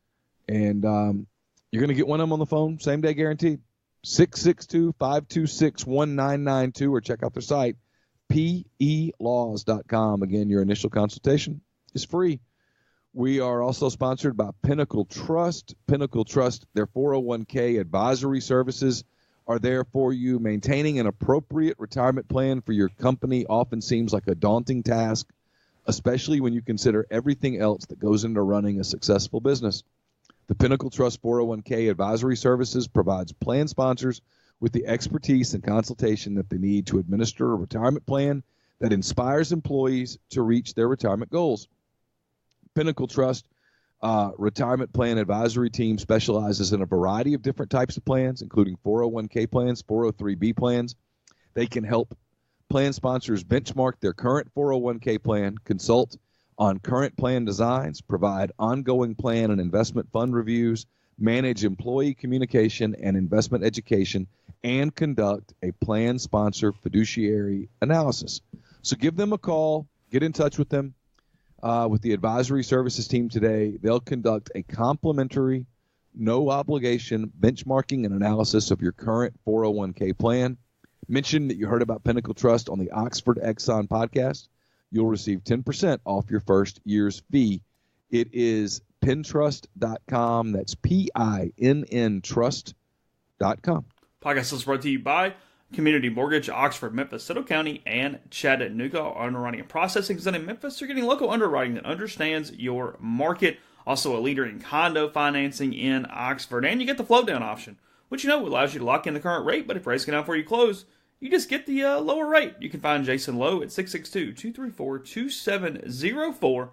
And you're going to get one of them on the phone, same day guaranteed. 662-526-1992 or check out their site, pelaws.com. Again, your initial consultation is free. We are also sponsored by Pinnacle Trust. Pinnacle Trust, their 401k advisory services are there for you. Maintaining an appropriate retirement plan for your company often seems like a daunting task, especially when you consider everything else that goes into running a successful business. The Pinnacle Trust 401k advisory services provides plan sponsors with the expertise and consultation that they need to administer a retirement plan that inspires employees to reach their retirement goals. Pinnacle Trust retirement plan advisory team specializes in a variety of different types of plans, including 401k plans, 403b plans. They can help plan sponsors benchmark their current 401k plan, consult on current plan designs, provide ongoing plan and investment fund reviews, manage employee communication and investment education, and conduct a plan sponsor fiduciary analysis. So give them a call, get in touch with them. With the advisory services team today, they'll conduct a complimentary, no obligation benchmarking and analysis of your current 401k plan. Mention that you heard about Pinnacle Trust on the Oxford Exxon podcast. You'll receive 10% off your first year's fee. It is pintrust.com. That's PINN trust.com. Podcast is brought to you by Community Mortgage, Oxford, Memphis, Stone County, and Chattanooga. Our underwriting and processing is done in Memphis. You're getting local underwriting that understands your market. Also a leader in condo financing in Oxford. And you get the float down option, which allows you to lock in the current rate. But if rates go down before you close, you just get the lower rate. You can find Jason Lowe at 662-234-2704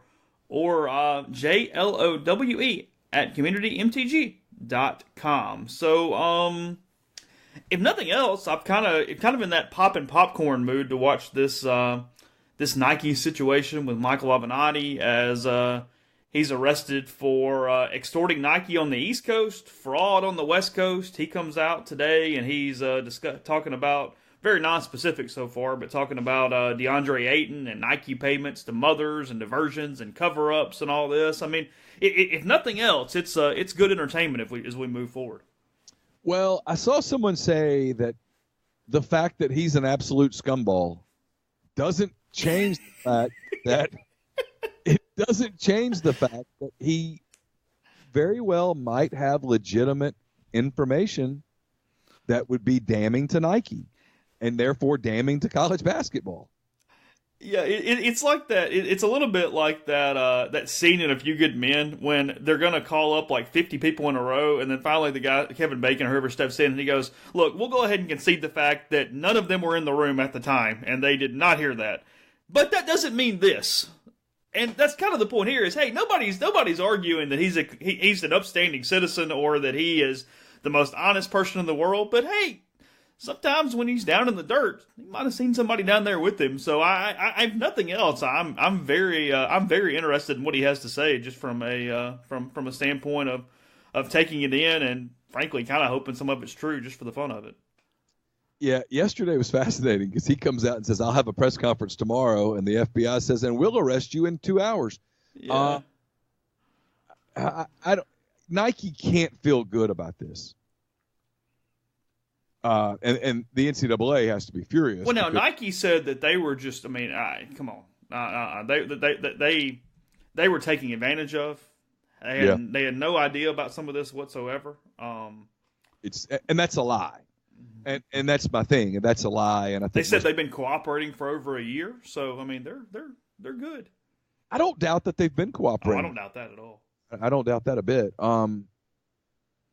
or JLOWE at communitymtg.com. So, if nothing else, I'm kind of in that pop and popcorn mood to watch this this Nike situation with Michael Avenatti as he's arrested for extorting Nike on the East Coast, fraud on the West Coast. He comes out today and he's talking about, very non-specific so far, but talking about DeAndre Ayton and Nike payments to mothers and diversions and cover-ups and all this. I mean, if nothing else, it's good entertainment as we move forward. Well, I saw someone say that the fact that he's an absolute scumball doesn't change the fact that he very well might have legitimate information that would be damning to Nike and therefore damning to college basketball. Yeah, it's like that. It's a little bit like that scene in A Few Good Men when they're going to call up like 50 people in a row, and then finally the guy, Kevin Bacon or whoever, steps in and he goes, look, we'll go ahead and concede the fact that none of them were in the room at the time, and they did not hear that. But that doesn't mean this. And that's kind of the point here is, hey, nobody's arguing that he's an upstanding citizen or that he is the most honest person in the world, but hey, sometimes when he's down in the dirt, he might have seen somebody down there with him. So if nothing else, I'm very interested in what he has to say, just from a standpoint of taking it in and frankly kind of hoping some of it's true just for the fun of it. Yeah, yesterday was fascinating because he comes out and says, "I'll have a press conference tomorrow," and the FBI says, "And we'll arrest you in 2 hours." Yeah. I don't. Nike can't feel good about this. And the NCAA has to be furious. Well, now Nike said that they were just. I mean, come on, they were taking advantage of. They had no idea about some of this whatsoever. And that's a lie, and that's my thing, and that's a lie. And I think they said they've been cooperating for over a year. So I mean, they're good. I don't doubt that they've been cooperating. I don't doubt that at all. I don't doubt that a bit.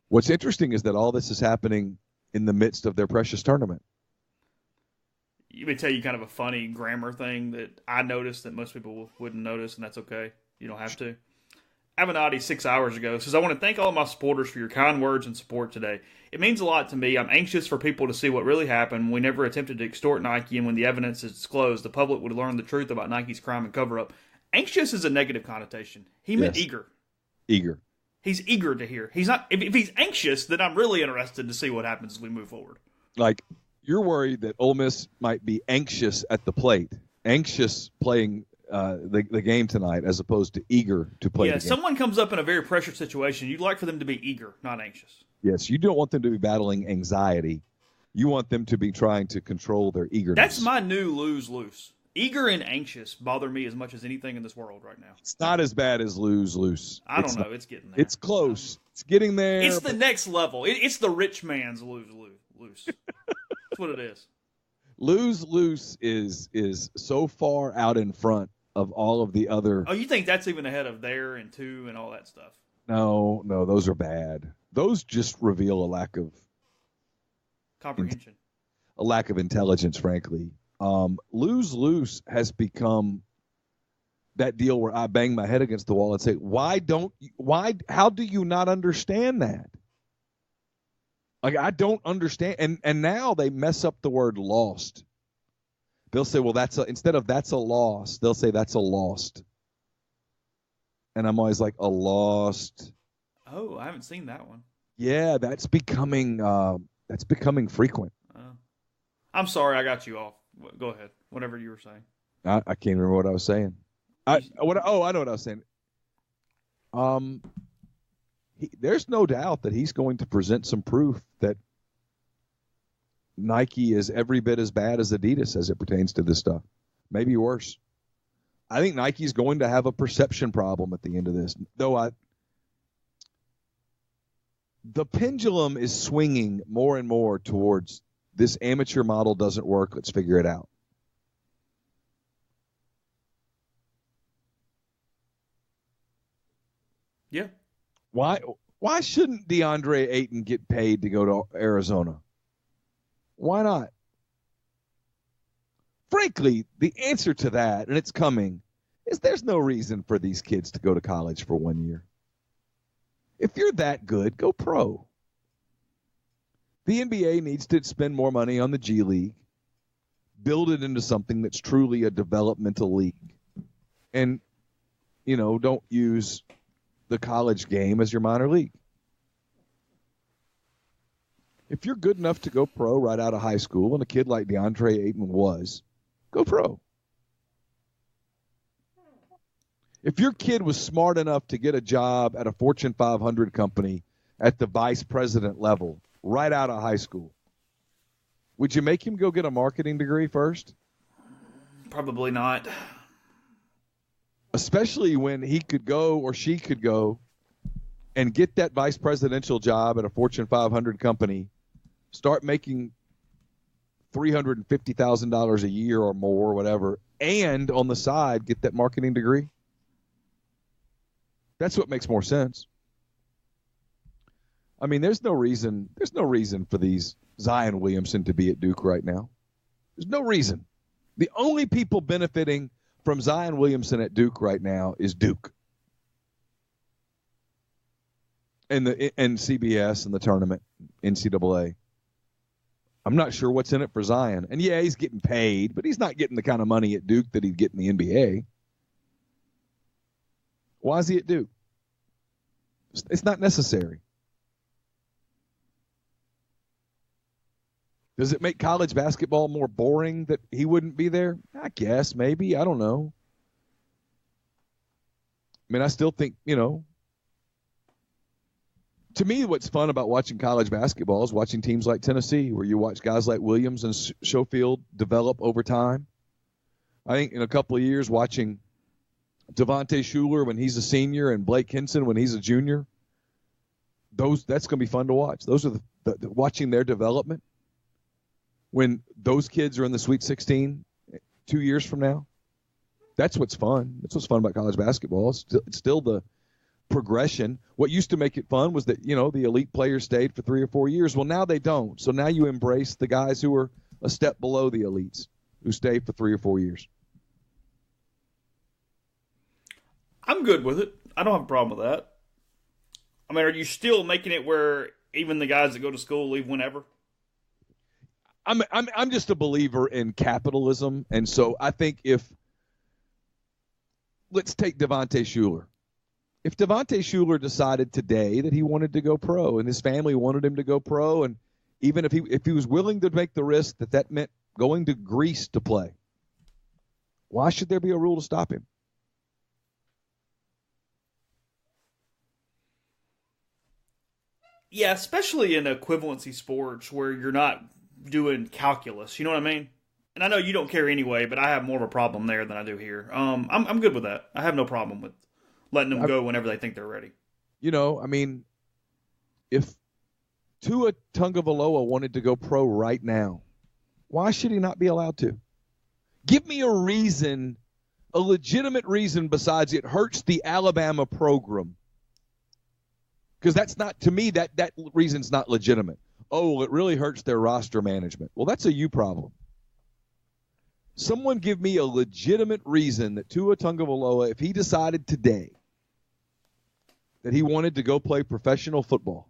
What's interesting is that all this is happening in the midst of their precious tournament. Let me tell you kind of a funny grammar thing that I noticed that most people wouldn't notice, and that's okay. You don't have to. Avenatti 6 hours ago says, I want to thank all of my supporters for your kind words and support today. It means a lot to me. I'm anxious for people to see what really happened. We never attempted to extort Nike, and when the evidence is disclosed, the public would learn the truth about Nike's crime and cover-up. Anxious is a negative connotation. He meant eager. Eager. He's eager to hear. He's not. If he's anxious, then I'm really interested to see what happens as we move forward. Like, you're worried that Ole Miss might be anxious at the plate, anxious playing the game tonight, as opposed to eager to play. Yeah, the game. Someone comes up in a very pressured situation. You'd like for them to be eager, not anxious. Yes, you don't want them to be battling anxiety. You want them to be trying to control their eagerness. That's my new lose-lose. Eager and anxious bother me as much as anything in this world right now. It's not as bad as lose-lose. I don't know. It's getting there. It's close. It's getting there. It's the next level. It's the rich man's lose-lose. That's what it is. Lose-lose is so far out in front of all of the other. Oh, you think that's even ahead of there and two and all that stuff? No, those are bad. Those just reveal a lack of comprehension, a lack of intelligence, frankly. Lose-lose has become that deal where I bang my head against the wall and say, how do you not understand that? Like, I don't understand. And now they mess up the word lost. They'll say, well, instead of that's a loss, they'll say that's a lost. And I'm always like, a lost. Oh, I haven't seen that one. Yeah, that's becoming frequent. I'm sorry, I got you off. Go ahead. Whatever you were saying. I can't remember what I was saying. I know what I was saying. there's no doubt that he's going to present some proof that Nike is every bit as bad as Adidas as it pertains to this stuff. Maybe worse. I think Nike's going to have a perception problem at the end of this. The pendulum is swinging more and more towards this amateur model doesn't work. Let's figure it out. Yeah. Why shouldn't DeAndre Ayton get paid to go to Arizona? Why not? Frankly, the answer to that, and it's coming, is there's no reason for these kids to go to college for 1 year. If you're that good, go pro. The NBA needs to spend more money on the G League, build it into something that's truly a developmental league, and, don't use the college game as your minor league. If you're good enough to go pro right out of high school, and a kid like DeAndre Ayton was, go pro. If your kid was smart enough to get a job at a Fortune 500 company at the vice president level right out of high school, would you make him go get a marketing degree first? Probably not. Especially when he could go or she could go and get that vice presidential job at a Fortune 500 company, start making $350,000 a year or more, or whatever, and on the side get that marketing degree. That's what makes more sense. I mean, there's no reason for these Zion Williamson to be at Duke right now. There's no reason. The only people benefiting from Zion Williamson at Duke right now is Duke. And CBS and the tournament, NCAA. I'm not sure what's in it for Zion. And yeah, he's getting paid, but he's not getting the kind of money at Duke that he'd get in the NBA. Why is he at Duke? It's not necessary. Does it make college basketball more boring that he wouldn't be there? I guess, maybe. I don't know. I mean, I still think, to me, what's fun about watching college basketball is watching teams like Tennessee, where you watch guys like Williams and Schofield develop over time. I think in a couple of years, watching Devontae Shuler when he's a senior and Blake Henson when he's a junior, that's going to be fun to watch. Those are watching their development. When those kids are in the Sweet 16 2 years from now, that's what's fun. That's what's fun about college basketball. It's still the progression. What used to make it fun was that, the elite players stayed for 3 or 4 years. Well, now they don't. So now you embrace the guys who are a step below the elites, who stay for 3 or 4 years. I'm good with it. I don't have a problem with that. I mean, are you still making it where even the guys that go to school leave whenever? I'm just a believer in capitalism, and so I think let's take Devontae Shuler. If Devontae Shuler decided today that he wanted to go pro and his family wanted him to go pro, and even if he was willing to make the risk that meant going to Greece to play, why should there be a rule to stop him? Yeah, especially in equivalency sports where you're not doing calculus. You know what I mean? And I know you don't care anyway, but I have more of a problem there than I do here. I'm good with that. I have no problem with letting them go whenever they think they're ready. I mean, if Tua Tagovailoa wanted to go pro right now, why should he not be allowed to? Give me a reason, a legitimate reason besides it hurts the Alabama program. Because that's not, to me, that reason's not legitimate. Oh, it really hurts their roster management. Well, that's a you problem. Someone give me a legitimate reason that Tua Tagovailoa, if he decided today that he wanted to go play professional football,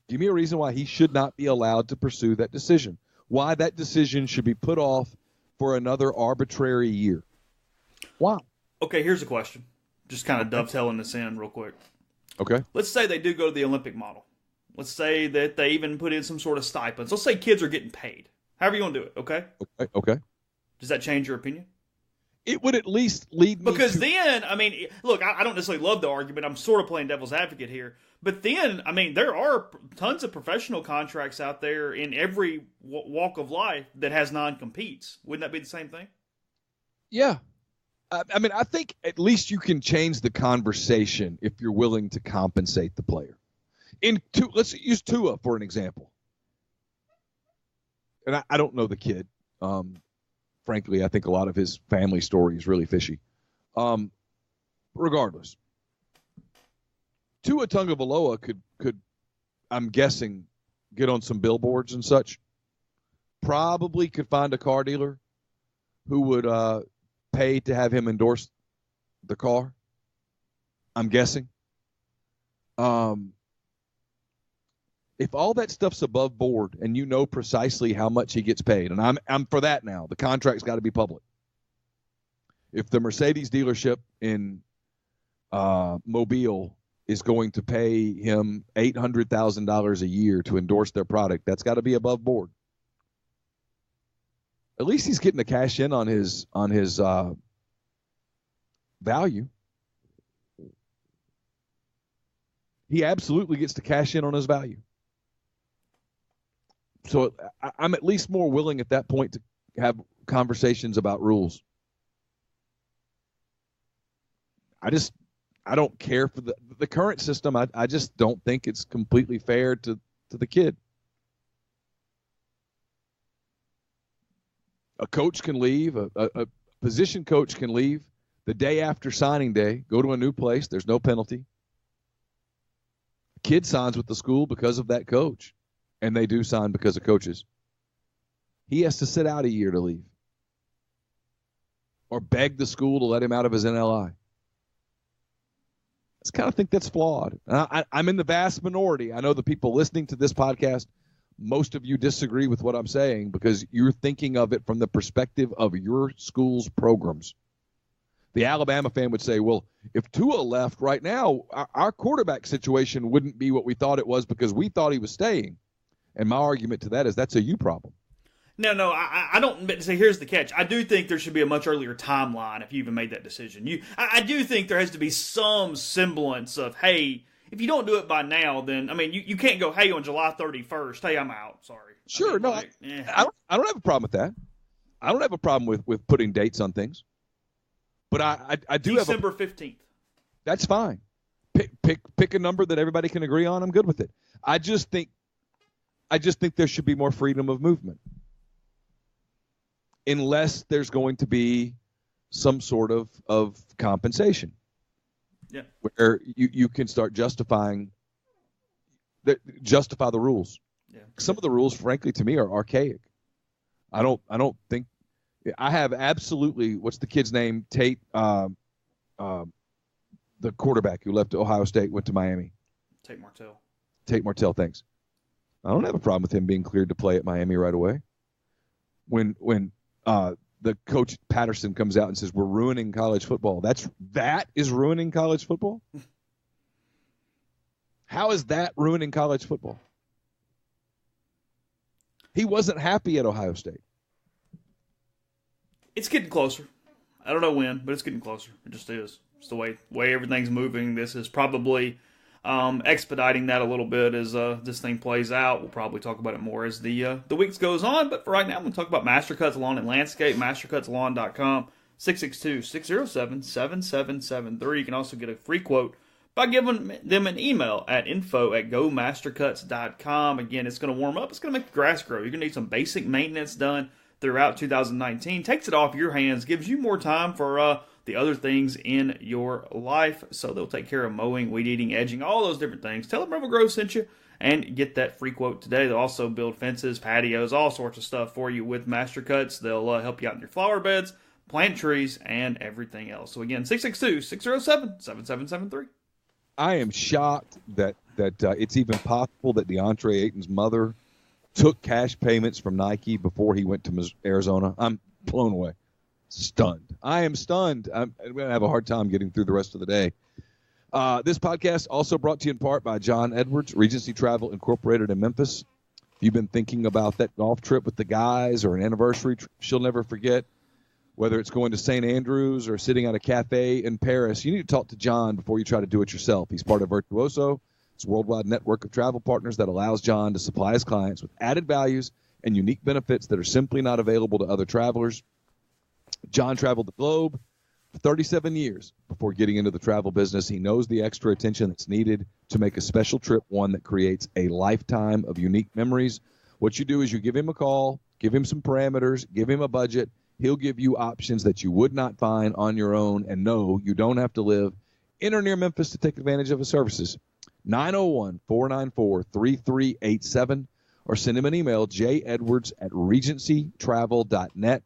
give me a reason why he should not be allowed to pursue that decision. Why that decision should be put off for another arbitrary year. Why? Okay, here's a question. Just kind of dovetailing this in real quick. Okay. Let's say they do go to the Olympic model. Let's say that they even put in some sort of stipends. Let's say kids are getting paid. However you want to do it, okay? Okay. Does that change your opinion? it would at least lead me because to, then, I mean, look, I don't necessarily love the argument. I'm sort of playing devil's advocate here. But then, I mean, there are tons of professional contracts out there in every walk of life that has non-competes. Wouldn't that be the same thing? yeah. I mean, I think at least you can change the conversation if you're willing to compensate the player. Let's use Tua for an example. And I don't know the kid. Frankly, I think a lot of his family story is really fishy. Regardless, Tua Tagovailoa could, I'm guessing, get on some billboards and such. Probably could find a car dealer who would pay to have him endorse the car. I'm guessing. If all that stuff's above board and you know precisely how much he gets paid, and I'm for that now. The contract's got to be public. If the Mercedes dealership in Mobile is going to pay him $800,000 a year to endorse their product, that's got to be above board. At least he's getting to cash in on his value. He absolutely gets to cash in on his value. So I'm at least more willing at that point to have conversations about rules. I don't care for the current system. I just don't think it's completely fair to the kid. A coach can leave, a position coach can leave the day after signing day, go to a new place. There's no penalty. Kid signs with the school because of that coach. And they do sign because of coaches. He has to sit out a year to leave. Or beg the school to let him out of his NLI. I just kind of think that's flawed. I'm in the vast minority. I know the people listening to this podcast, most of you disagree with what I'm saying because you're thinking of it from the perspective of your school's programs. The Alabama fan would say, well, if Tua left right now, our quarterback situation wouldn't be what we thought it was because we thought he was staying. And my argument to that is that's a you problem. No, I don't. So here's the catch. I do think there should be a much earlier timeline if you even made that decision. I do think there has to be some semblance of, hey, if you don't do it by now, then, I mean, you can't go, hey, on July 31st, hey, I'm out. Sorry. Sure, I don't have a problem with that. I don't have a problem with putting dates on things. But I do have December 15th. That's fine. Pick a number that everybody can agree on. I'm good with it. I just think there should be more freedom of movement. Unless there's going to be some sort of compensation. Yeah. Where you can start justify the rules. Yeah. Some of the rules, frankly, to me are archaic. I don't think I have absolutely what's the kid's name? Tate the quarterback who left Ohio State, went to Miami. Tate Martell, thanks. I don't have a problem with him being cleared to play at Miami right away. When the coach Patterson comes out and says we're ruining college football, that is ruining college football. How is that ruining college football? He wasn't happy at Ohio State. It's getting closer. I don't know when, but it's getting closer. It just is. It's the way everything's moving. This is probably expediting that a little bit as this thing plays out. We'll probably talk about it more as the weeks goes on. But for right now, I'm going to talk about Mastercuts Lawn and Landscape, mastercutslawn.com, 662-607-7773. You can also get a free quote by giving them an email at info@gomastercuts.com. Again, it's going to warm up. It's going to make the grass grow. You're going to need some basic maintenance done throughout 2019. Takes it off your hands, gives you more time for the other things in your life. So they'll take care of mowing, weed eating, edging, all those different things. Tell them Rebel Grove sent you and get that free quote today. They'll also build fences, patios, all sorts of stuff for you with Master Cuts. They'll help you out in your flower beds, plant trees, and everything else. So again, 662-607-7773. I am shocked that it's even possible that DeAndre Ayton's mother took cash payments from Nike before he went to Arizona. I'm blown away. Stunned. I am stunned. I'm going to have a hard time getting through the rest of the day. This podcast also brought to you in part by John Edwards, Regency Travel Incorporated in Memphis. If you've been thinking about that golf trip with the guys or an anniversary trip she'll never forget, Whether it's going to St. Andrews or sitting at a cafe in Paris, you need to talk to John before you try to do it yourself. He's part of Virtuoso. It's a worldwide network of travel partners that allows John to supply his clients with added values and unique benefits that are simply not available to other travelers. John traveled the globe for 37 years before getting into the travel business. He knows the extra attention that's needed to make a special trip one that creates a lifetime of unique memories. What you do is you give him a call, give him some parameters, give him a budget. He'll give you options that you would not find on your own, and no, you don't have to live in or near Memphis to take advantage of his services. 901-494-3387, or send him an email, jedwards@regencytravel.net.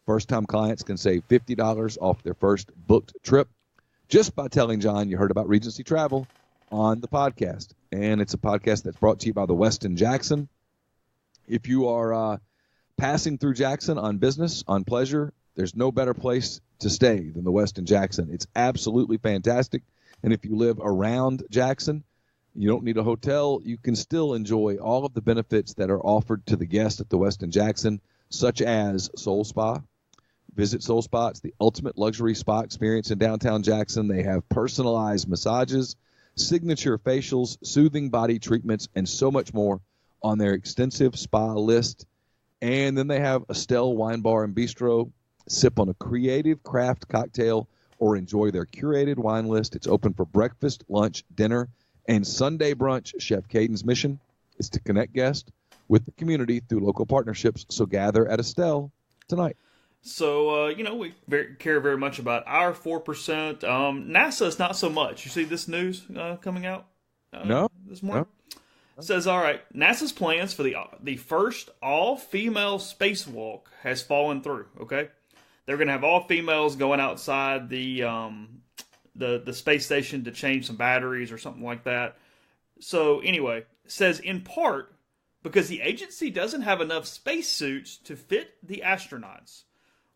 First-time clients can save $50 off their first booked trip just by telling John you heard about Regency Travel on the podcast. And it's a podcast that's brought to you by the Westin Jackson. If you are passing through Jackson on business, on pleasure, there's no better place to stay than the Westin Jackson. It's absolutely fantastic. And if you live around Jackson, you don't need a hotel. You can still enjoy all of the benefits that are offered to the guests at the Westin Jackson, such as Soul Spa. Visit Soul Spa. It's the ultimate luxury spa experience in downtown Jackson. They have personalized massages, signature facials, soothing body treatments, and so much more on their extensive spa list. And then they have Estelle Wine Bar and Bistro. Sip on a creative craft cocktail or enjoy their curated wine list. It's open for breakfast, lunch, dinner, and Sunday brunch. Chef Caden's mission is to connect guests with the community through local partnerships. So gather at Estelle tonight. So, we care very much about our 4%. NASA is not so much. You see this news coming out this morning? No. It says, all right, NASA's plans for the first all-female spacewalk has fallen through, okay? They're going to have all females going outside the space station to change some batteries or something like that. So, anyway, it says in part because the agency doesn't have enough spacesuits to fit the astronauts.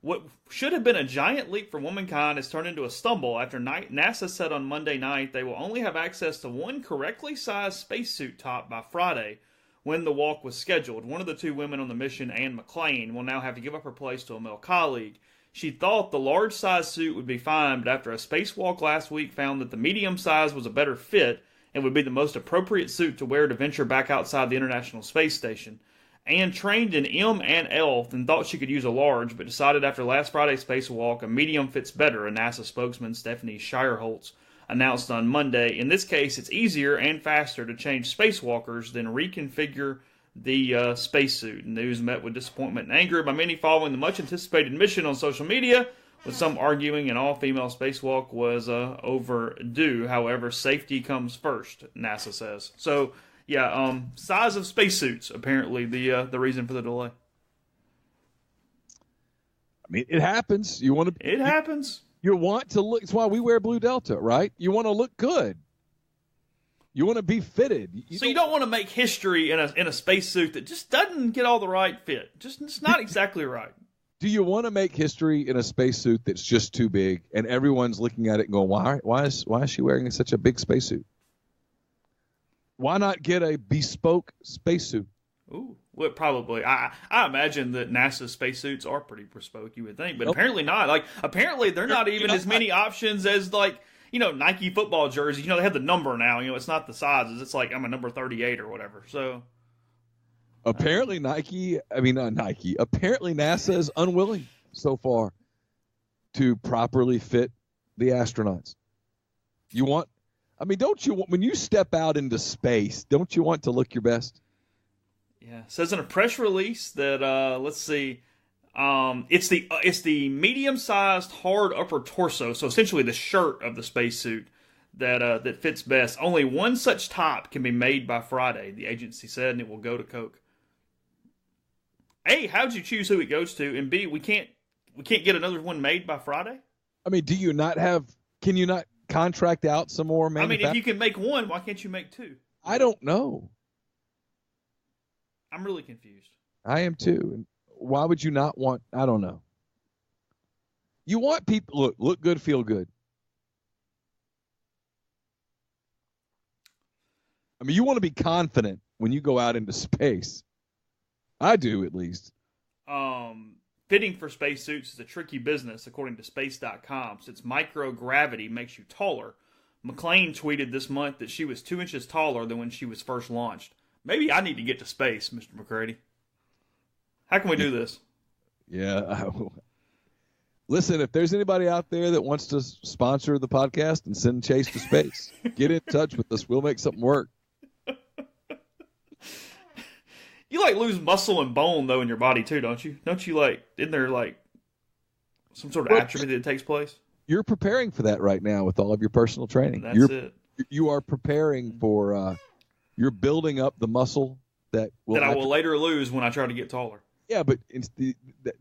What should have been a giant leap for womankind has turned into a stumble after NASA said on Monday night they will only have access to one correctly sized spacesuit top by Friday when the walk was scheduled. One of the two women on the mission, Anne McClain, will now have to give up her place to a male colleague. She thought the large size suit would be fine, but after a spacewalk last week found that the medium size was a better fit and would be the most appropriate suit to wear to venture back outside the International Space Station. Anne trained in M and L and thought she could use a large, but decided after last Friday's spacewalk a medium fits better, a NASA spokesman, Stephanie Shireholtz, announced on Monday. In this case, it's easier and faster to change spacewalkers than reconfigure the spacesuit. News met with disappointment and anger by many following the much-anticipated mission on social media, with some arguing an all-female spacewalk was overdue. However, safety comes first, NASA says. So, yeah, size of spacesuits, apparently, the reason for the delay. I mean, it happens. It happens. You want to look. It's why we wear Blue Delta, right? You want to look good. You want to be fitted. You don't want to make history in a spacesuit that just doesn't get all the right fit. It's not exactly right. Do you want to make history in a spacesuit that's just too big and everyone's looking at it and going, why is she wearing such a big spacesuit? Why not get a bespoke spacesuit? Ooh, well, probably. I imagine that NASA spacesuits are pretty bespoke, you would think, but apparently not. Like, apparently they're not even as many options as, like, Nike football jerseys. They have the number now. It's not the sizes. It's like I'm a number 38 or whatever. So apparently apparently NASA is unwilling so far to properly fit the astronauts. Don't you want, when you step out into space, don't you want to look your best? Yeah. It says in a press release that, let's see, it's the medium-sized hard upper torso, so essentially the shirt of the spacesuit that fits best. Only one such top can be made by Friday, the agency said, and it will go to Coke. A, how'd you choose who it goes to? And B, we can't get another one made by Friday? Can you not contract out some more manufacturers? If you can make one, why can't you make two? I don't know. I'm really confused. I am too. Why would you not want? I don't know. You want people look good, feel good. You want to be confident when you go out into space. I do, at least. Fitting for spacesuits is a tricky business, according to Space.com, since microgravity makes you taller. McClain tweeted this month that she was 2 inches taller than when she was first launched. Maybe I need to get to space, Mr. McCready. How can we do this? Yeah. Listen, if there's anybody out there that wants to sponsor the podcast and send Chase to space, get in touch with us. We'll make something work. You lose muscle and bone though in your body too, don't you? Don't you isn't there some sort of atrophy that takes place? You're preparing for that right now with all of your personal training. That's it. You are preparing for you're building up the muscle that I will later lose when I try to get taller. Yeah, but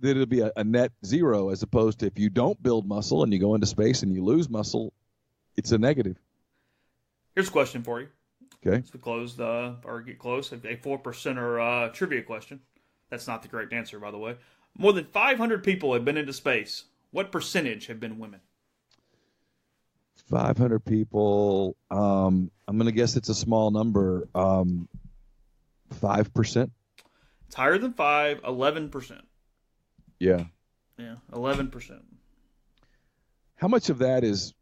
it'll be a net zero as opposed to if you don't build muscle and you go into space and you lose muscle, it's a negative. Here's a question for you. Okay. As we close or get close, a 4%er trivia question. That's not the correct answer, by the way. More than 500 people have been into space. What percentage have been women? 500 people. I'm going to guess it's a small number. 5%. It's higher than 5, 11%. Yeah. Yeah, 11%. How much of that is,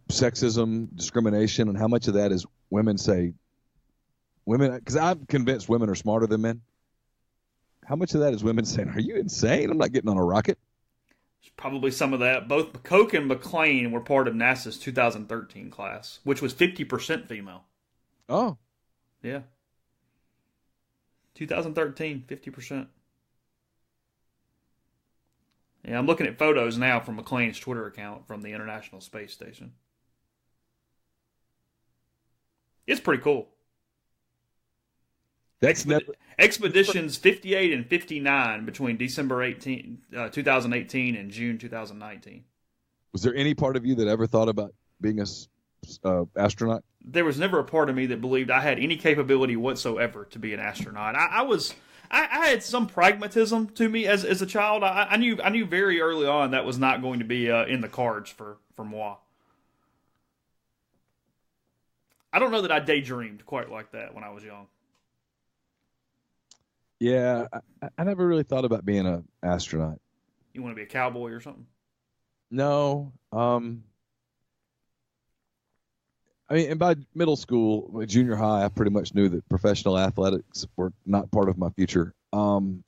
sexism, discrimination, and how much of that is women? Because I'm convinced women are smarter than men. How much of that is women saying, "Are you insane? I'm not getting on a rocket." There's probably some of that. Both McCoke and McClain were part of NASA's 2013 class, which was 50% female. Oh. Yeah. 2013, 50%. Yeah, I'm looking at photos now from McClain's Twitter account from the International Space Station. It's pretty cool. Expeditions 58 and 59 between December 2018 and June 2019. Was there any part of you that ever thought about being a astronaut? There was never a part of me that believed I had any capability whatsoever to be an astronaut. I had some pragmatism to me as a child. I knew very early on that was not going to be in the cards for moi. I don't know that I daydreamed quite like that when I was young. Yeah, I never really thought about being an astronaut. You want to be a cowboy or something? No. And by middle school, junior high, I pretty much knew that professional athletics were not part of my future. I don't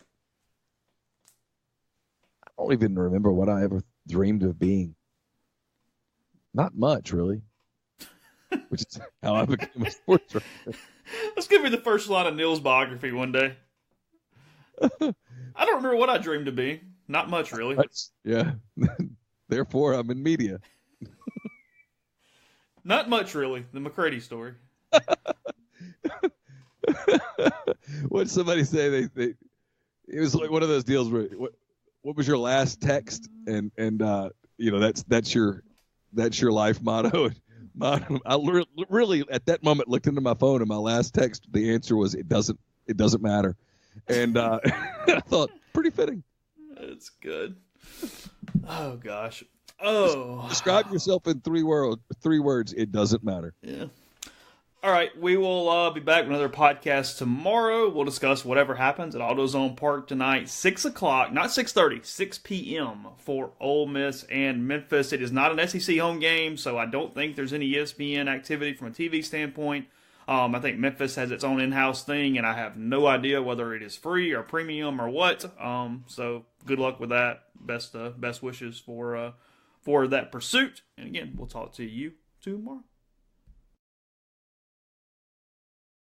even remember what I ever dreamed of being. Not much, really. Which is how I became a sports writer. Let's give me the first line of Neal's biography one day. I don't remember what I dreamed of being. Not much, really. Yeah. Therefore, I'm in media. Not much, really. The McCready story. What did somebody say? They it was like one of those deals where what was your last text? And that's your life motto. I really at that moment looked into my phone and my last text, the answer was it doesn't matter. And I thought pretty fitting. That's good. Oh gosh. Oh. Describe yourself in three words. It doesn't matter. Yeah. All right. We will be back with another podcast tomorrow. We'll discuss whatever happens at AutoZone Park tonight, 6 o'clock, not 6:30, 6 p.m. for Ole Miss and Memphis. It is not an SEC home game, so I don't think there's any ESPN activity from a TV standpoint. I think Memphis has its own in-house thing, and I have no idea whether it is free or premium or what. So good luck with that. Best wishes for that pursuit. And again, we'll talk to you tomorrow.